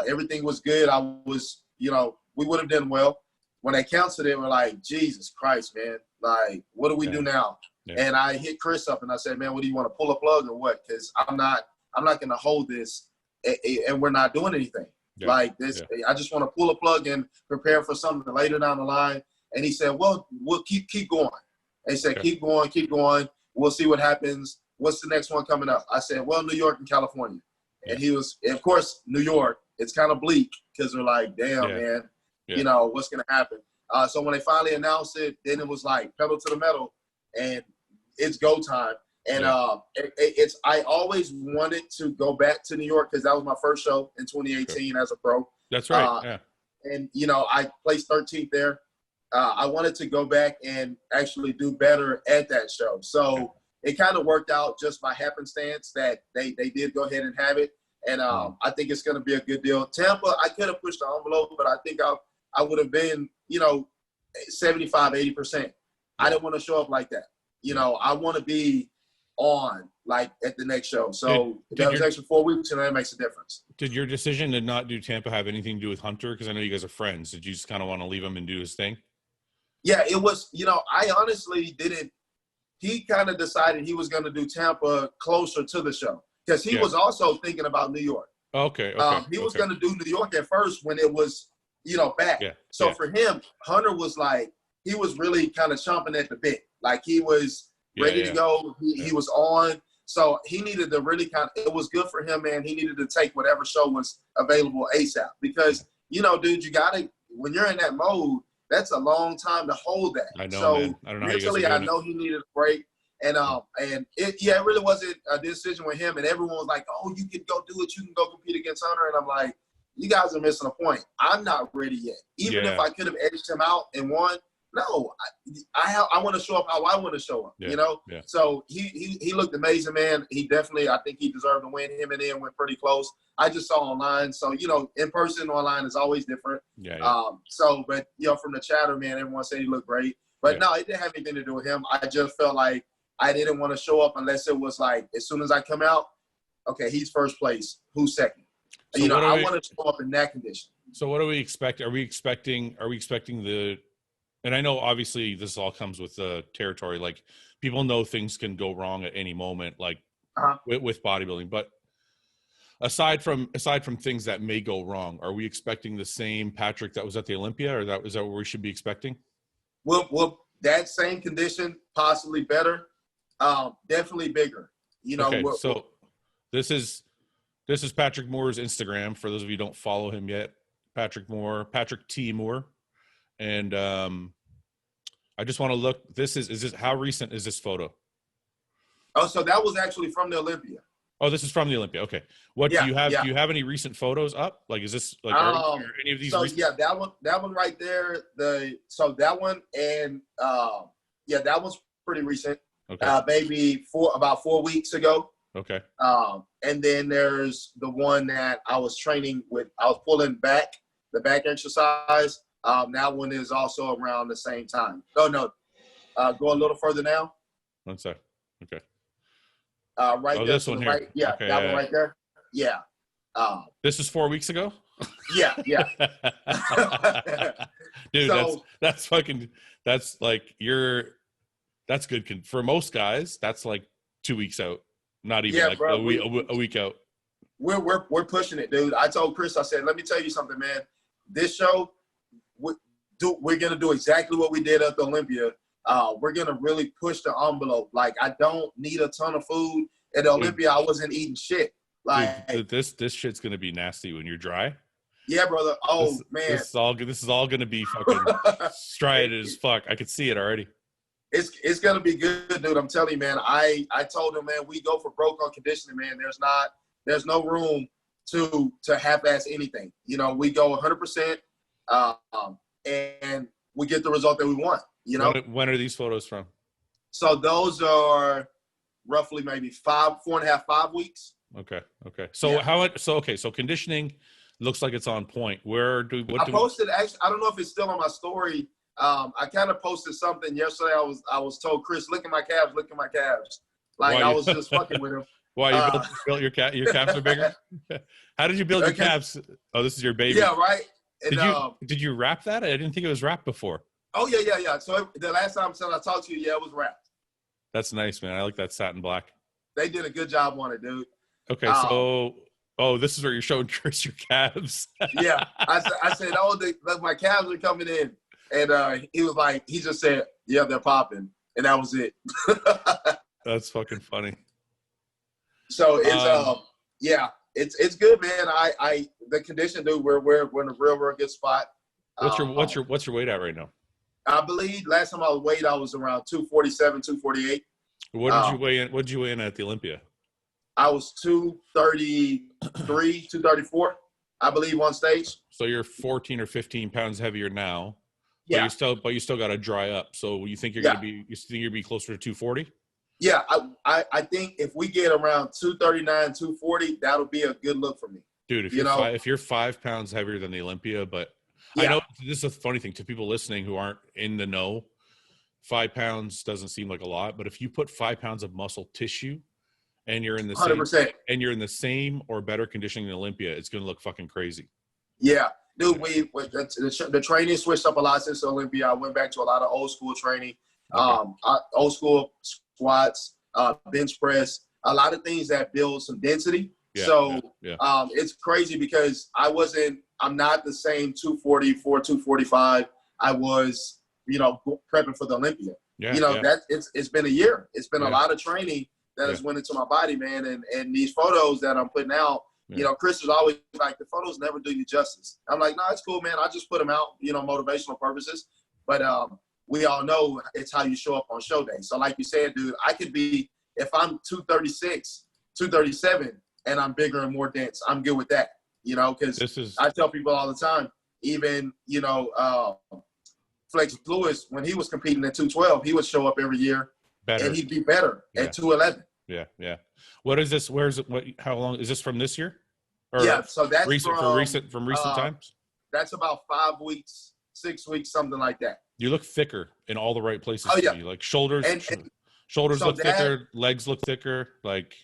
Everything was good. I was, you know, we would have done well. When they canceled it, we're like, Jesus Christ, man. Like, what do we do now? And I hit Chris up and I said, man, what do you want to pull a plug or what? Because I'm not going to hold this and we're not doing anything. Like this, I just want to pull a plug and prepare for something later down the line. And he said, well, we'll keep going. And he said, keep going. We'll see what happens. What's the next one coming up? I said, well, New York and California. And he was, of course, New York. It's kind of bleak because we're like, damn, man, you know, what's going to happen? So when they finally announced it, then it was like pedal to the metal and it's go time. And I always wanted to go back to New York because that was my first show in 2018 as a pro. That's right. and I placed 13th there. I wanted to go back and actually do better at that show. So it kind of worked out just by happenstance that they did go ahead and have it. And I think it's going to be a good deal. Tampa, I could have pushed the envelope, but I think I would have been, 75, 80%. I didn't want to show up like that. I want to be on like at the next show. So that was extra 4 weeks, and that makes a difference. Did your decision to not do Tampa have anything to do with Hunter? Because I know you guys are friends. Did you just kind of want to leave him and do his thing? Yeah, it was, I honestly didn't. He kind of decided he was going to do Tampa closer to the show because he was also thinking about New York. Okay. He was going to do New York at first when it was, back. Yeah. So for him, Hunter was like, he was really kind of chomping at the bit. Like he was ready to go. He was on. So he needed to really it was good for him, man. He needed to take whatever show was available ASAP because, dude, you got to, when you're in that mode, that's a long time to hold that. I know, so man. I don't know mentally, I know he needed a break. And it really wasn't a decision with him. And everyone was like, oh, you can go do it. You can go compete against Hunter. And I'm like, you guys are missing a point. I'm not ready yet. Even if I could have edged him out and won, no, I want to show up how I want to show up, Yeah. So he looked amazing, man. He definitely, I think he deserved to win. Him and Ian went pretty close. I just saw online. So, in person, online is always different. Yeah. But, from the chatter, man, everyone said he looked great. But no, it didn't have anything to do with him. I just felt like I didn't want to show up unless it was like, as soon as I come out, okay, he's first place. Who's second? So I want to show up in that condition. So what do we expect? Are we expecting and I know obviously this all comes with the territory. Like people know things can go wrong at any moment, like with bodybuilding. But aside from things that may go wrong, are we expecting the same Patrick that was at the Olympia, or is that what we should be expecting? Well, that same condition, possibly better, definitely bigger. Okay, so this is Patrick Moore's Instagram. For those of you who don't follow him yet, Patrick T. Moore. And I just want to look. How recent is this photo? Oh, so that was actually from the Olympia. Oh, this is from the Olympia. Okay. What do you have? Do you have any recent photos up? Like, is this like any of these? So recent? Yeah, that one right there. That one and that one's pretty recent. Okay. Maybe about 4 weeks ago. Okay. And then there's the one that I was training with. I was pulling back the back exercise. That one is also around the same time. Oh no, go a little further now. One sec. Okay. Right there. This one here. Right, yeah, okay, that one right there. Yeah. This is 4 weeks ago. Yeah. Dude, so, that's good for most guys. That's like 2 weeks out, not even a week out. We're pushing it, dude. I told Chris, I said, let me tell you something, man. This show, we're going to do exactly what we did at the Olympia. We're going to really push the envelope. Like, I don't need a ton of food. At the Olympia, I wasn't eating shit. Like, dude, this shit's going to be nasty when you're dry. Yeah, brother. Oh, man. This is all going to be fucking striated as fuck. I could see it already. It's going to be good, dude. I'm telling you, man. I told him, man, we go for broke on conditioning, man. There's no room to half-ass anything. We go 100%. And we get the result that we want, When are these photos from? So those are roughly maybe 4.5, 5 weeks. Okay. So conditioning looks like it's on point. I posted, actually, I don't know if it's still on my story. I kind of posted something yesterday. I was told, Chris, look at my calves. Like I was just fucking with him. Why you built your calves are bigger? How did you build your calves? Oh, this is your baby. Yeah, right. And, did you wrap that? I didn't think it was wrapped before. Oh yeah. So the last time I talked to you, it was wrapped. That's nice, man. I like that satin black. They did a good job on it, dude. Okay, this is where you're showing Chris your calves. Yeah, I said, my calves are coming in, and he was like, he just said, yeah, they're popping, and that was it. That's fucking funny. So it's it's good, man. The condition, dude, we're in a real good spot. What's your weight at right now? I believe last time I weighed, I was around 247, 248. What did you weigh in? What did you weigh in at the Olympia? I was 233, 234. I believe, on stage. So you're 14 or 15 pounds heavier now. Yeah. But you still got to dry up. So you think you think you'll be closer to 240? Yeah, I think if we get around 239, 240, that'll be a good look for me. Dude, if you're 5 pounds heavier than the Olympia, but I know this is a funny thing to people listening who aren't in the know. 5 pounds doesn't seem like a lot, but if you put 5 pounds of muscle tissue and you're in the 100%. same or better conditioning than Olympia, it's going to look fucking crazy. Yeah, dude, the training switched up a lot since Olympia. I went back to a lot of old school training, old school squats, bench press, a lot of things that build some density. It's crazy because I'm not the same 244, 245 I was, prepping for the Olympia. It's been a year. It's been a lot of training that has went into my body, man. And these photos that I'm putting out, Chris is always like, the photos never do you justice. I'm like, no, it's cool, man. I just put them out, motivational purposes. But we all know it's how you show up on show day. So like you said, dude, I could be, if I'm 236, 237, and I'm bigger and more dense, I'm good with that, because I tell people all the time, even, Flex Lewis, when he was competing at 212, he would show up every year and he'd be better at 211. Yeah. What is this? How long is this from this year? Or so that's recent times? That's about 5 weeks, 6 weeks, something like that. You look thicker in all the right places. To me. Like shoulders look thicker, legs look thicker. Like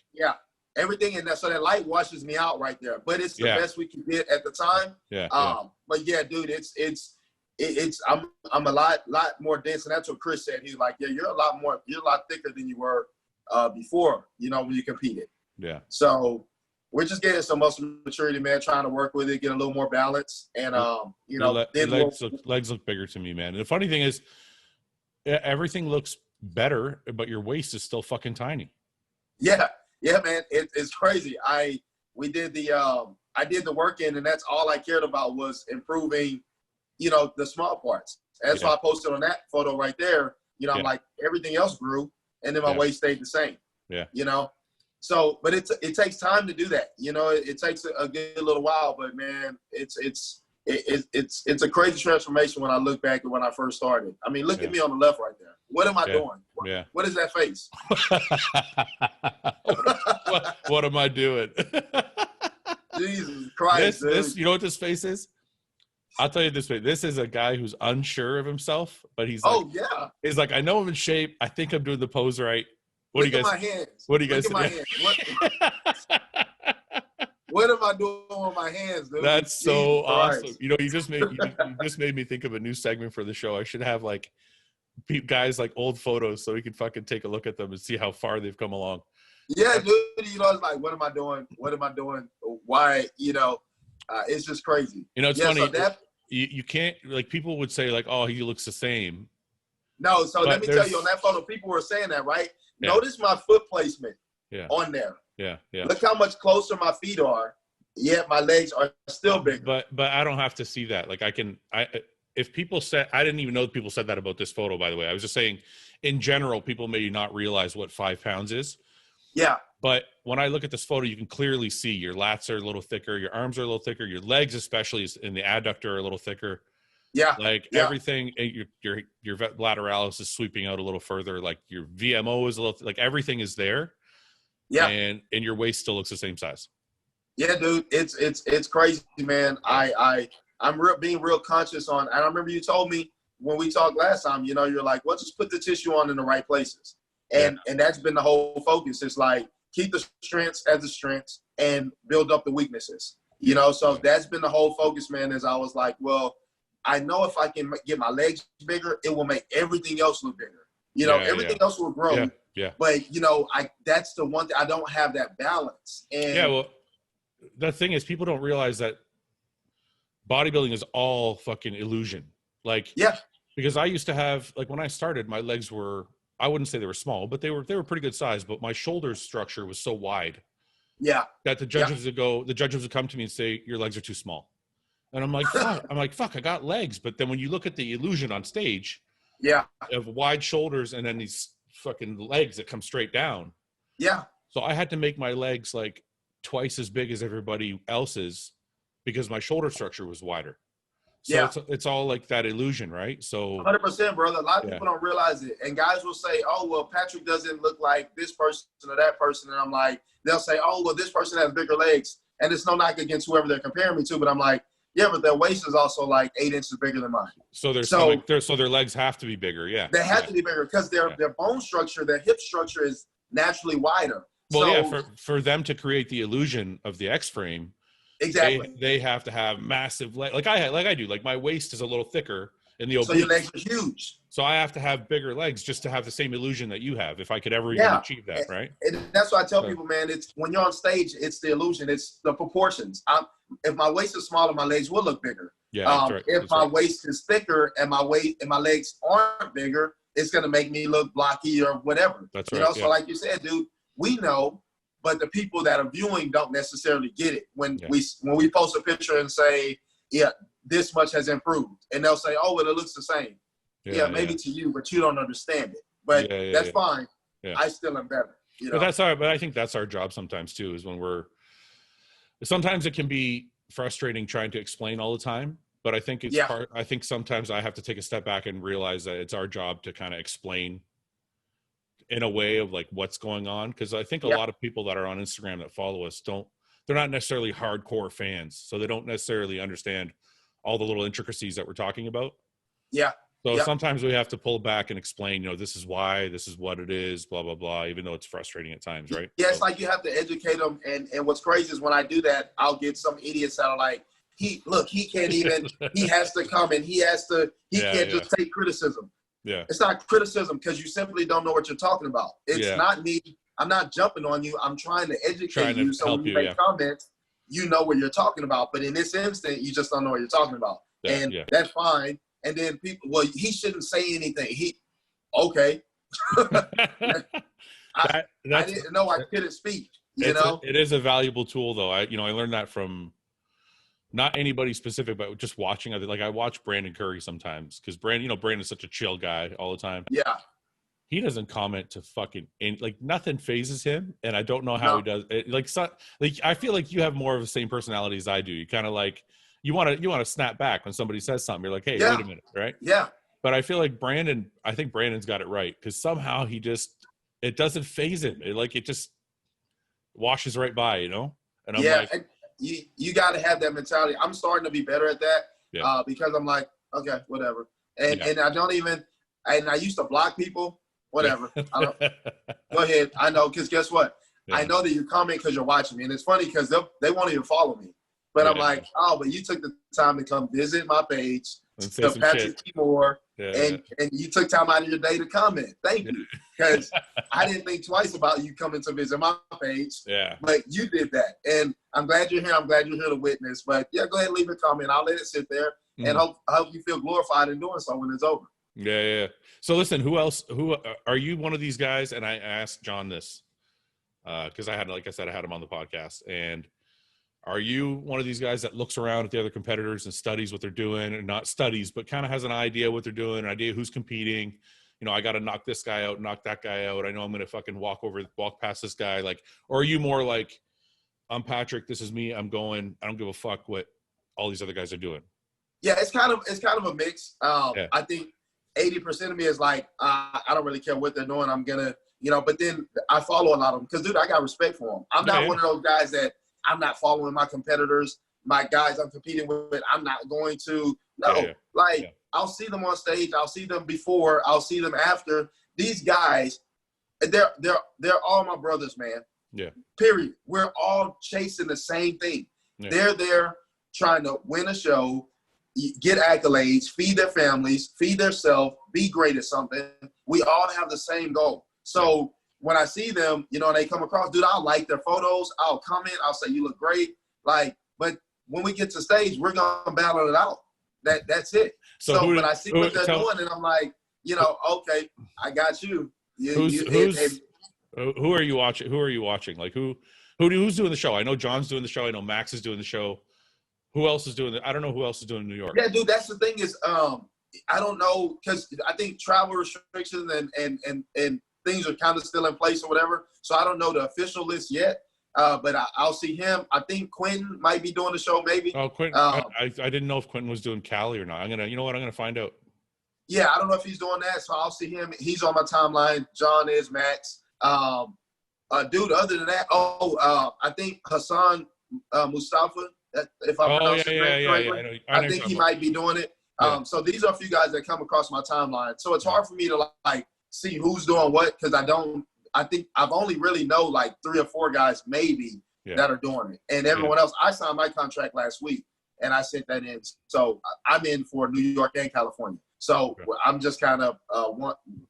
everything in that. So that light washes me out right there. But it's the best we can get at the time. But yeah, dude, I'm a lot more dense, and that's what Chris said. He's like, you're a lot thicker than you were before, when you competed. Yeah. So we're just getting some muscle maturity, man, trying to work with it, get a little more balance. And, legs look bigger to me, man. And the funny thing is everything looks better, but your waist is still fucking tiny. Yeah, man. It's crazy. I did the work in, and that's all I cared about was improving, the small parts. And so I posted on that photo right there, I'm like, everything else grew, and then my waist stayed the same. Yeah. So, but it takes time to do that. It takes a good little while, but man, it's a crazy transformation when I look back at when I first started. I mean, look at me on the left right there. What am I doing? What is that face? what am I doing? Jesus Christ. This, you know what this face is? I'll tell you this way. This is a guy who's unsure of himself, but he's like, he's like, I know I'm in shape. I think I'm doing the pose right. What do you guys think? What am I doing with my hands, dude? That's so awesome. You just made me think of a new segment for the show. I should have like guys like old photos so we can fucking take a look at them and see how far they've come along. Yeah, dude. It's like, what am I doing? What am I doing? Why? It's just crazy. It's funny. So you can't, like, people would say like, oh, he looks the same. No, so let me tell you, on that photo, people were saying that, right? Yeah. Notice my foot placement on there. Yeah. Look how much closer my feet are, yet my legs are still bigger. But I don't have to see that. Like if people said, I didn't even know people said that about this photo, by the way. I was just saying, in general, people may not realize what 5 pounds is. Yeah. But when I look at this photo, you can clearly see your lats are a little thicker, your arms are a little thicker, your legs, especially in the adductor, are a little thicker. Yeah. Everything, your lateralis is sweeping out a little further. Like your VMO is a little, like everything is there. Yeah. And your waist still looks the same size. Yeah, dude. It's crazy, man. I'm being real conscious on, and I remember you told me when we talked last time, you're like, well, just put the tissue on in the right places. And that's been the whole focus. It's like, keep the strengths as the strengths and build up the weaknesses, So that's been the whole focus, man, as I was like, well, I know if I can get my legs bigger, it will make everything else look bigger. Everything else will grow. Yeah. But, that's the one thing. I don't have that balance. And well, the thing is, people don't realize that bodybuilding is all fucking illusion. Like, because I used to have, like, when I started, my legs were, I wouldn't say they were small, but they were pretty good size, but my shoulder structure was so wide. Yeah. That the judges would come to me and say, your legs are too small. And I'm like, fuck, I got legs. But then when you look at the illusion on stage, of wide shoulders and then these fucking legs that come straight down. Yeah. So I had to make my legs like twice as big as everybody else's because my shoulder structure was wider. So Yeah. it's all like that illusion, right? So 100%, brother. A lot of people don't realize it. And guys will say, oh, well, Patrick doesn't look like this person or that person. And I'm like, they'll say, oh, well, this person has bigger legs. And it's no knock against whoever they're comparing me to. But I'm like, yeah, but their waist is also like 8 inches bigger than mine. So their legs have to be bigger. Yeah. They have to be bigger because their bone structure, their hip structure is naturally wider. Well, so, for them to create the illusion of the X frame, exactly, they have to have massive legs. Like I do. Like my waist is a little thicker in the obliques. So your legs are huge. So I have to have bigger legs just to have the same illusion that you have, if I could ever even achieve that, right? And that's why I tell people, man, it's when you're on stage, it's the illusion, it's the proportions. If my waist is smaller, my legs will look bigger. Yeah, right. If my waist is thicker and my legs aren't bigger, it's gonna make me look blocky or whatever. That's right. You know, so like you said, dude, we know, but the people that are viewing don't necessarily get it. When we post a picture and say, yeah, this much has improved, and they'll say, oh, well, it looks the same. Yeah, maybe to you, but you don't understand it. But that's fine. Yeah. I still am better. You know? But I think that's our job sometimes too, is when sometimes it can be frustrating trying to explain all the time. But I think I think sometimes I have to take a step back and realize that it's our job to kind of explain in a way of like what's going on. Cause I think a lot of people that are on Instagram that follow us they're not necessarily hardcore fans. So they don't necessarily understand all the little intricacies that we're talking about. Yeah. So sometimes we have to pull back and explain, this is why, this is what it is, blah, blah, blah, even though it's frustrating at times, right? Yeah, it's like you have to educate them. And what's crazy is when I do that, I'll get some idiots that are like, he can't even, he has to come and he can't just take criticism. Yeah. It's not criticism because you simply don't know what you're talking about. It's not me. I'm not jumping on you. I'm trying to educate you so when you make comments, you know what you're talking about. But in this instant, you just don't know what you're talking about. That's fine. And then people, well, he shouldn't say anything. Okay. I didn't know I couldn't speak. It is a valuable tool, though. I learned that from not anybody specific, but just watching other. Like I watch Brandon Curry sometimes because Brandon's such a chill guy all the time. Yeah. He doesn't comment to fucking like nothing phases him, and I don't know how he does it. I feel like you have more of the same personality as I do. You kind of like you want to snap back when somebody says something. You're like, hey, wait a minute, right? Yeah. But I feel like Brandon's got it right because somehow it doesn't phase him. It just washes right by, And I'm like, you got to have that mentality. I'm starting to be better at that because I'm like, okay, whatever. And I don't even. And I used to block people. Whatever. Go ahead. I know, because guess what? Yeah. I know that you comment because you're watching me. And it's funny because they won't even follow me. But I'm like, oh, but you took the time to come visit my page, to Patrick Timor, and you took time out of your day to comment. Thank you. Because I didn't think twice about you coming to visit my page. Yeah. But you did that. And I'm glad you're here. I'm glad you're here to witness. But go ahead and leave a comment. I'll let it sit there. And hope you feel glorified in doing so when it's over. Yeah. So listen, who are you one of these guys? And I asked Jon this because I had him on the podcast. And are you one of these guys that looks around at the other competitors and studies what they're doing, and not studies, but kind of has an idea what they're doing, an idea who's competing? I got to knock this guy out, knock that guy out. I know I'm going to fucking walk past this guy. Or are you more like, I'm Patrick, this is me, I'm going, I don't give a fuck what all these other guys are doing? Yeah, it's kind of a mix. I think 80% of me is like, I don't really care what they're doing. I'm going to, but then I follow a lot of them because, dude, I got respect for them. I'm not one of those guys that I'm not following my competitors, my guys I'm competing with. I'm not going to. No, I'll see them on stage. I'll see them before. I'll see them after. These guys, they're all my brothers, man. Yeah. Period. We're all chasing the same thing. Yeah. They're there trying to win a show, get accolades, feed their families, feed themselves, be great at something. We all have the same goal. So when I see them, and they come across, dude, I'll like their photos. I'll comment. I'll say, you look great. But when we get to stage, we're going to battle it out. That's it. So when I see what they're doing, and I'm like, okay, I got you. Who are you watching? Who are you watching? Like who's doing the show? I know Jon's doing the show. I know Max is doing the show. Who else is doing it? I don't know who else is doing in New York. Yeah, dude, that's the thing is, I don't know, because I think travel restrictions and things are kind of still in place or whatever. So I don't know the official list yet. But I'll see him. I think Quentin might be doing the show, maybe. Oh, Quentin. I didn't know if Quentin was doing Cali or not. You know what? I'm gonna find out. Yeah, I don't know if he's doing that, so I'll see him. He's on my timeline. John is Max. Dude, other than that, I think Hassan Mustafa, if I'm pronouncing his name correctly, I think he might be doing it. So these are a few guys that come across my timeline. So it's hard for me to like see who's doing what because I think I've only really know like 3 or 4 guys maybe that are doing it. And everyone else, I signed my contract last week and I sent that in. So I'm in for New York and California. So I'm just kind of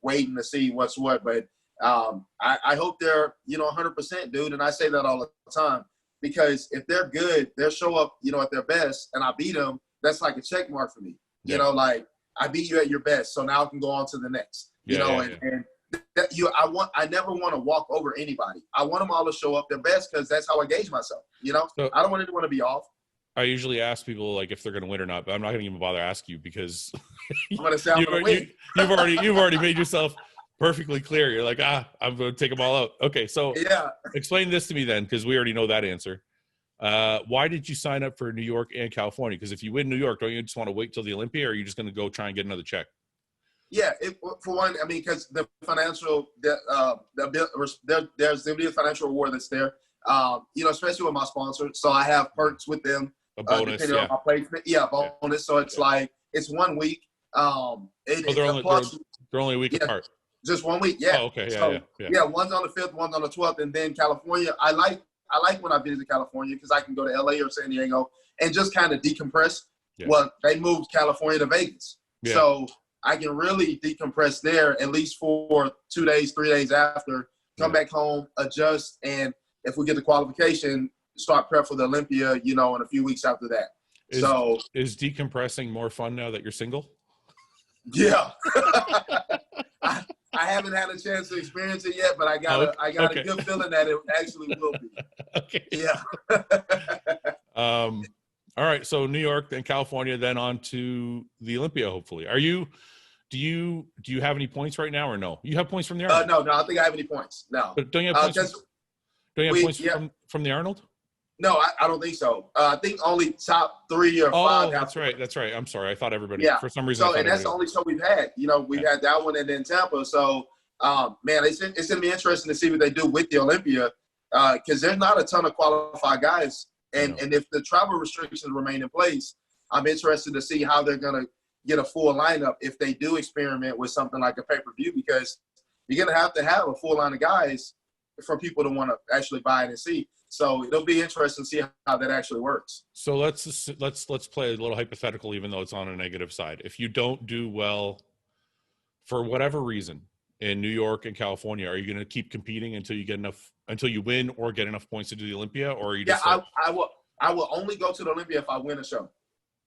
waiting to see what's what. But I hope they're, 100%, dude. And I say that all the time because if they're good, they'll show up, at their best and I beat them. That's like a check mark for me. Like I beat you at your best. So now I can go on to the next, and I never want to walk over anybody. I want them all to show up their best because that's how I gauge myself. So, I don't want anyone to be off. I usually ask people like if they're going to win or not, but I'm not going to even bother ask you because I'm going to say I'm going to win. You've already made yourself perfectly clear. You're like, I'm going to take them all out. Okay, so explain this to me then, because we already know that answer. Why did you sign up for New York and California? Because if you win New York, don't you just want to wait till the Olympia, or are you just going to go try and get another check? Yeah, for one, I mean, because the financial, there's going to be a financial reward that's there. Especially with my sponsor. So I have perks with them. A bonus, depending on my placement. Yeah, bonus. So it's like it's 1 week. They're only a week apart. Just 1 week, yeah. Oh, okay, yeah. One's on the 5th, one's on the 12th, and then California. I like when I visit California because I can go to LA or San Diego and just kind of decompress. Yeah. Well, they moved California to Vegas, so I can really decompress there at least for 2 days, 3 days after. Come back home, adjust, and if we get the qualification, start prep for the Olympia, in a few weeks after that. Is decompressing more fun now that you're single? Yeah. I haven't had a chance to experience it yet, but I got a good feeling that it actually will be. Okay. Yeah. All right. So New York, then California, then on to the Olympia, hopefully. Do you have any points right now or no? You have points from the Arnold? No, I don't think I have any points. No. But don't you have points from the Arnold? No, I don't think so. I think only top 3 or 5. Oh, that's right. I'm sorry. I thought everybody. Yeah. For some reason. And that's the only show we've had. We've had that one and then Tampa. So, man, it's going to be interesting to see what they do with the Olympia because there's not a ton of qualified guys. And if the travel restrictions remain in place, I'm interested to see how they're going to get a full lineup if they do experiment with something like a pay-per-view because you're going to have a full line of guys for people to want to actually buy it and see. So it'll be interesting to see how that actually works. So let's play a little hypothetical, even though it's on a negative side. If you don't do well for whatever reason in New York and California, are you going to keep competing until you win or get enough points to do the Olympia, or are you just? Yeah, I will only go to the Olympia if I win a show.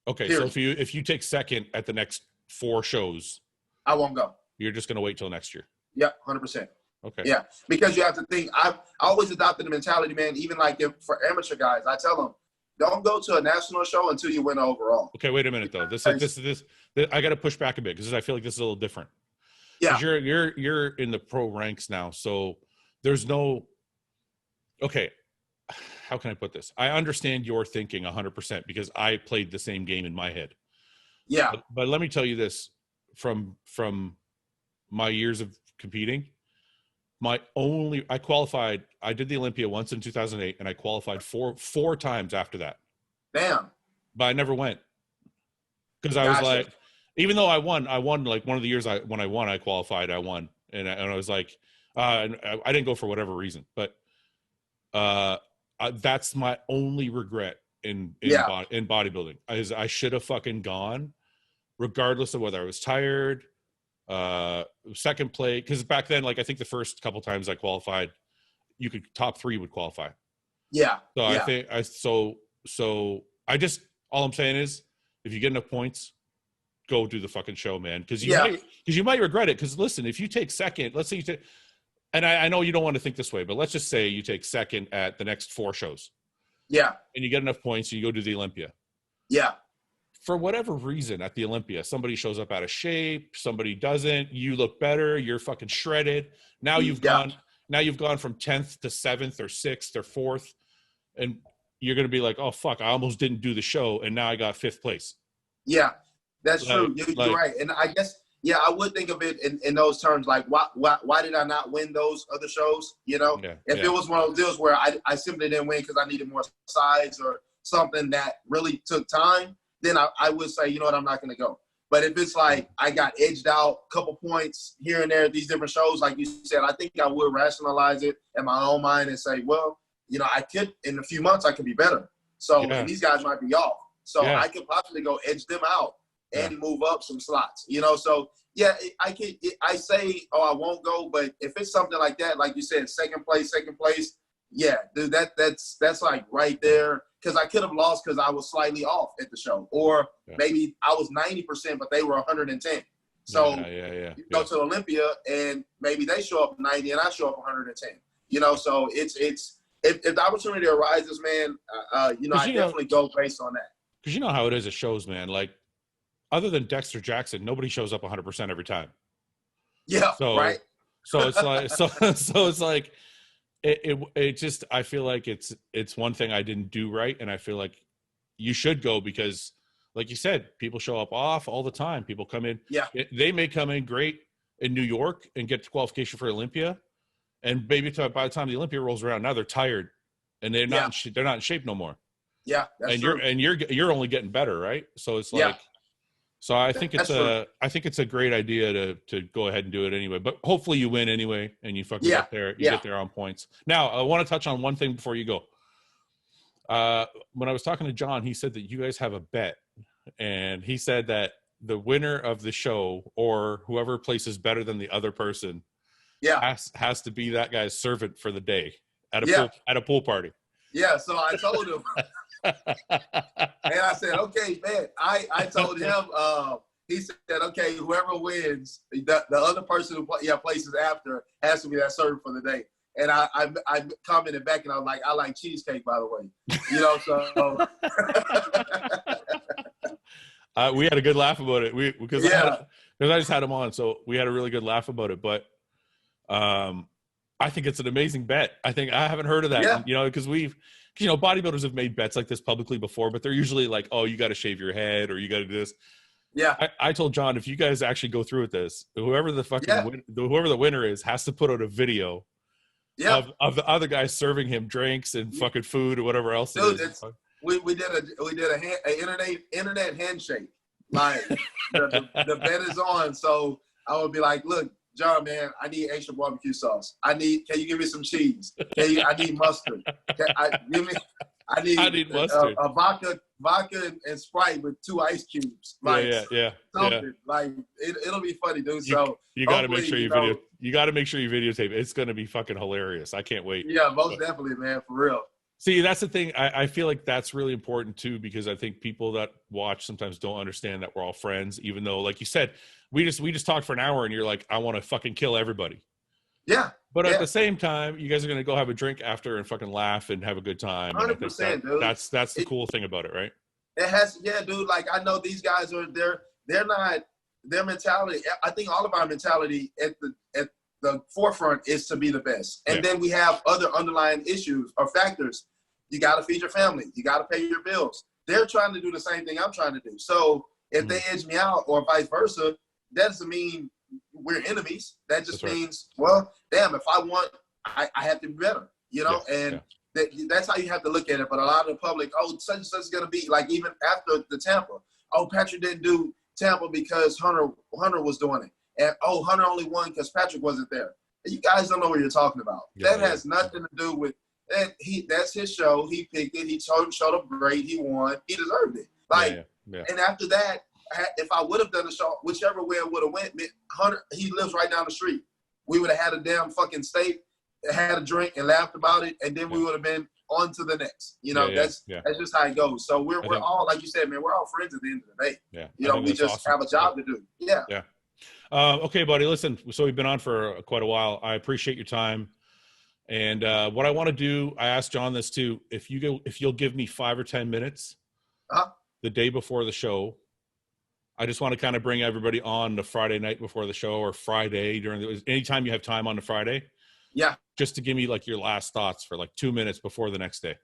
Okay, period. So if you take second at the next 4 shows, I won't go. You're just going to wait till next year. Yeah, 100%. Okay. Yeah, because you have to think. I always adopted the mentality, man. Even like for amateur guys, I tell them, don't go to a national show until you win overall. Okay, wait a minute though. This I got to push back a bit because I feel like this is a little different. Yeah, you're in the pro ranks now, so there's no. Okay, how can I put this? I understand your thinking 100% because I played the same game in my head. Yeah, but let me tell you this from my years of competing. I qualified. I did the Olympia once in 2008, and I qualified four times after that. Damn. But I never went because I was like, even though I won like one of the years when I won, I qualified, I won, and I was like, I didn't go for whatever reason, but that's my only regret in bodybuilding is I should have fucking gone, regardless of whether I was tired. Second play, because back then, like I think the first couple times I qualified, you could top 3 would qualify. Yeah. So yeah. I think I just all I'm saying is if you get enough points, go do the fucking show, man. Because you might regret it. Because listen, if you take second, let's say you take, and I know you don't want to think this way, but let's just say you take second at the next 4 shows. Yeah. And you get enough points, and you go do the Olympia. Yeah. For whatever reason at the Olympia, somebody shows up out of shape, somebody doesn't, you look better, you're fucking shredded. Now you've gone now you've gone from 10th to 7th or 6th or 4th, and you're going to be like, oh fuck, I almost didn't do the show, and now I got 5th place. Yeah, that's true. You're right. And I guess, yeah, I would think of it in those terms. Like, why did I not win those other shows? You know, if it was one of those deals where I simply didn't win because I needed more sides or something that really took time, then I would say, you know what, I'm not going to go. But if it's like I got edged out a couple points here and there at these different shows, like you said, I think I would rationalize it in my own mind and say, well, you know, I could, in a few months, I could be better. So, and these guys might be off. So I could possibly go edge them out and move up some slots, you know? So, yeah, I say, oh, I won't go. But if it's something like that, like you said, second place, yeah, dude, that's like right there. Because I could have lost because I was slightly off at the show. Or maybe I was 90%, but they were 110. So you go to Olympia and maybe they show up 90 and I show up 110. You know, so it's if the opportunity arises, man, you know, I definitely go based on that. Because you know how it is at shows, man. Like, other than Dexter Jackson, nobody shows up 100% every time. Yeah, right. So it's like, so it's like, it just, I feel like it's one thing I didn't do right, and I feel like you should go because, like you said, people show up off all the time. People come in. Yeah. They may come in great in New York and get qualification for Olympia, and maybe by the time the Olympia rolls around, now they're tired, and they're not in shape no more. Yeah, that's true. You're only getting better, right? So it's like, so I think it's a great idea to go ahead and do it anyway. But hopefully you win anyway, and you fucking get there. You get there on points. Now I want to touch on one thing before you go. When I was talking to John, he said that you guys have a bet, and he said that the winner of the show or whoever places better than the other person, has to be that guy's servant for the day at a pool party. Yeah, so I told him. And I said, okay, man. I told him, he said, okay, whoever wins, the other person who places after has to be that servant for the day. And I commented back and I was like, I like cheesecake, by the way. You know, so. We had a good laugh about it. Because I just had him on, so we had a really good laugh about it. But I think it's an amazing bet. I haven't heard of that, you know, because bodybuilders have made bets like this publicly before, but they're usually like, oh, you got to shave your head or you got to do this. Yeah. I told John, if you guys actually go through with this, whoever the winner is has to put out a video of the other guys serving him drinks and fucking food or whatever else. Dude, we did an internet handshake. Like the bet is on. So I would be like, look, John, man, I need extra barbecue sauce. Can you give me some cheese? I need mustard. I need mustard. A vodka and Sprite with 2 ice cubes. Like, something. Like it'll be funny, dude. You got to make sure you got to make sure you videotape it. It's going to be fucking hilarious. I can't wait. Yeah, most definitely, man, for real. See, that's the thing. I feel like that's really important too, because I think people that watch sometimes don't understand that we're all friends, even though, like you said, we just talked for an hour and you're like, I want to fucking kill everybody. Yeah. But at the same time, you guys are going to go have a drink after and fucking laugh and have a good time. 100%, dude. That's the cool thing about it, right? It has, dude. Like, I know these guys they're not, their mentality. I think all of our mentality at the forefront is to be the best. And then we have other underlying issues or factors. You got to feed your family. You got to pay your bills. They're trying to do the same thing I'm trying to do. So if they edge me out or vice versa, that doesn't mean we're enemies. That just means, well, damn, if I want, I have to be better, you know? That's how you have to look at it. But a lot of the public, such and such is going to be, like, even after the Tampa, Patrick didn't do Tampa because Hunter was doing it. And, Hunter only won because Patrick wasn't there. You guys don't know what you're talking about. That has nothing to do with that. That's his show. He picked it. He showed up great. He won. He deserved it. And after that, if I would have done the show, whichever way it would have went, Hunter, he lives right down the street. We would have had a damn fucking steak, had a drink, and laughed about it, and then we would have been on to the next. You know, that's just how it goes. So we're all, like you said, man, we're all friends at the end of the day. Yeah. You know, we just have a job to do. Yeah. Yeah. Okay, buddy, listen, so we've been on for quite a while. I appreciate your time. And what I want to do, I asked John this too, if you'll give me 5 or 10 minutes the day before the show, I just want to kind of bring everybody on the Friday night before the show or Friday anytime you have time on the Friday. Yeah. Just to give me like your last thoughts for like 2 minutes before the next day.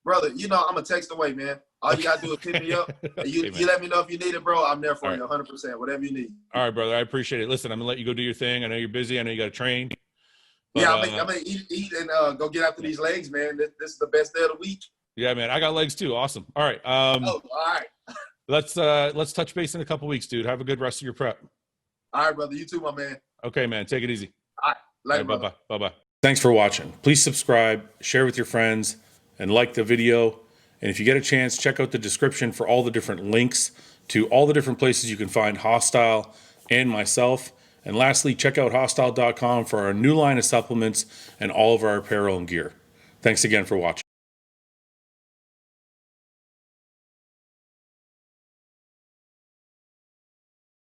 Brother, you know, I'm a text away, man. All you got to do is pick me up. Okay, You let me know if you need it, bro. I'm there for All you 100%, whatever you need. All right, brother. I appreciate it. Listen, I'm going to let you go do your thing. I know you're busy. I know you got to train. But, yeah, I'm going to eat and go get after these legs, man. This is the best day of the week. Yeah, man. I got legs too. Awesome. All right. All right. Let's touch base in a couple weeks, dude. Have a good rest of your prep. All right, brother. You too, my man. Okay, man. Take it easy. All right. Later, brother. Bye-bye. Bye-bye. Thanks for watching. Please subscribe, share with your friends, and like the video. And if you get a chance, check out the description for all the different links to all the different places you can find Hostile and myself. And lastly, check out hostile.com for our new line of supplements and all of our apparel and gear. Thanks again for watching.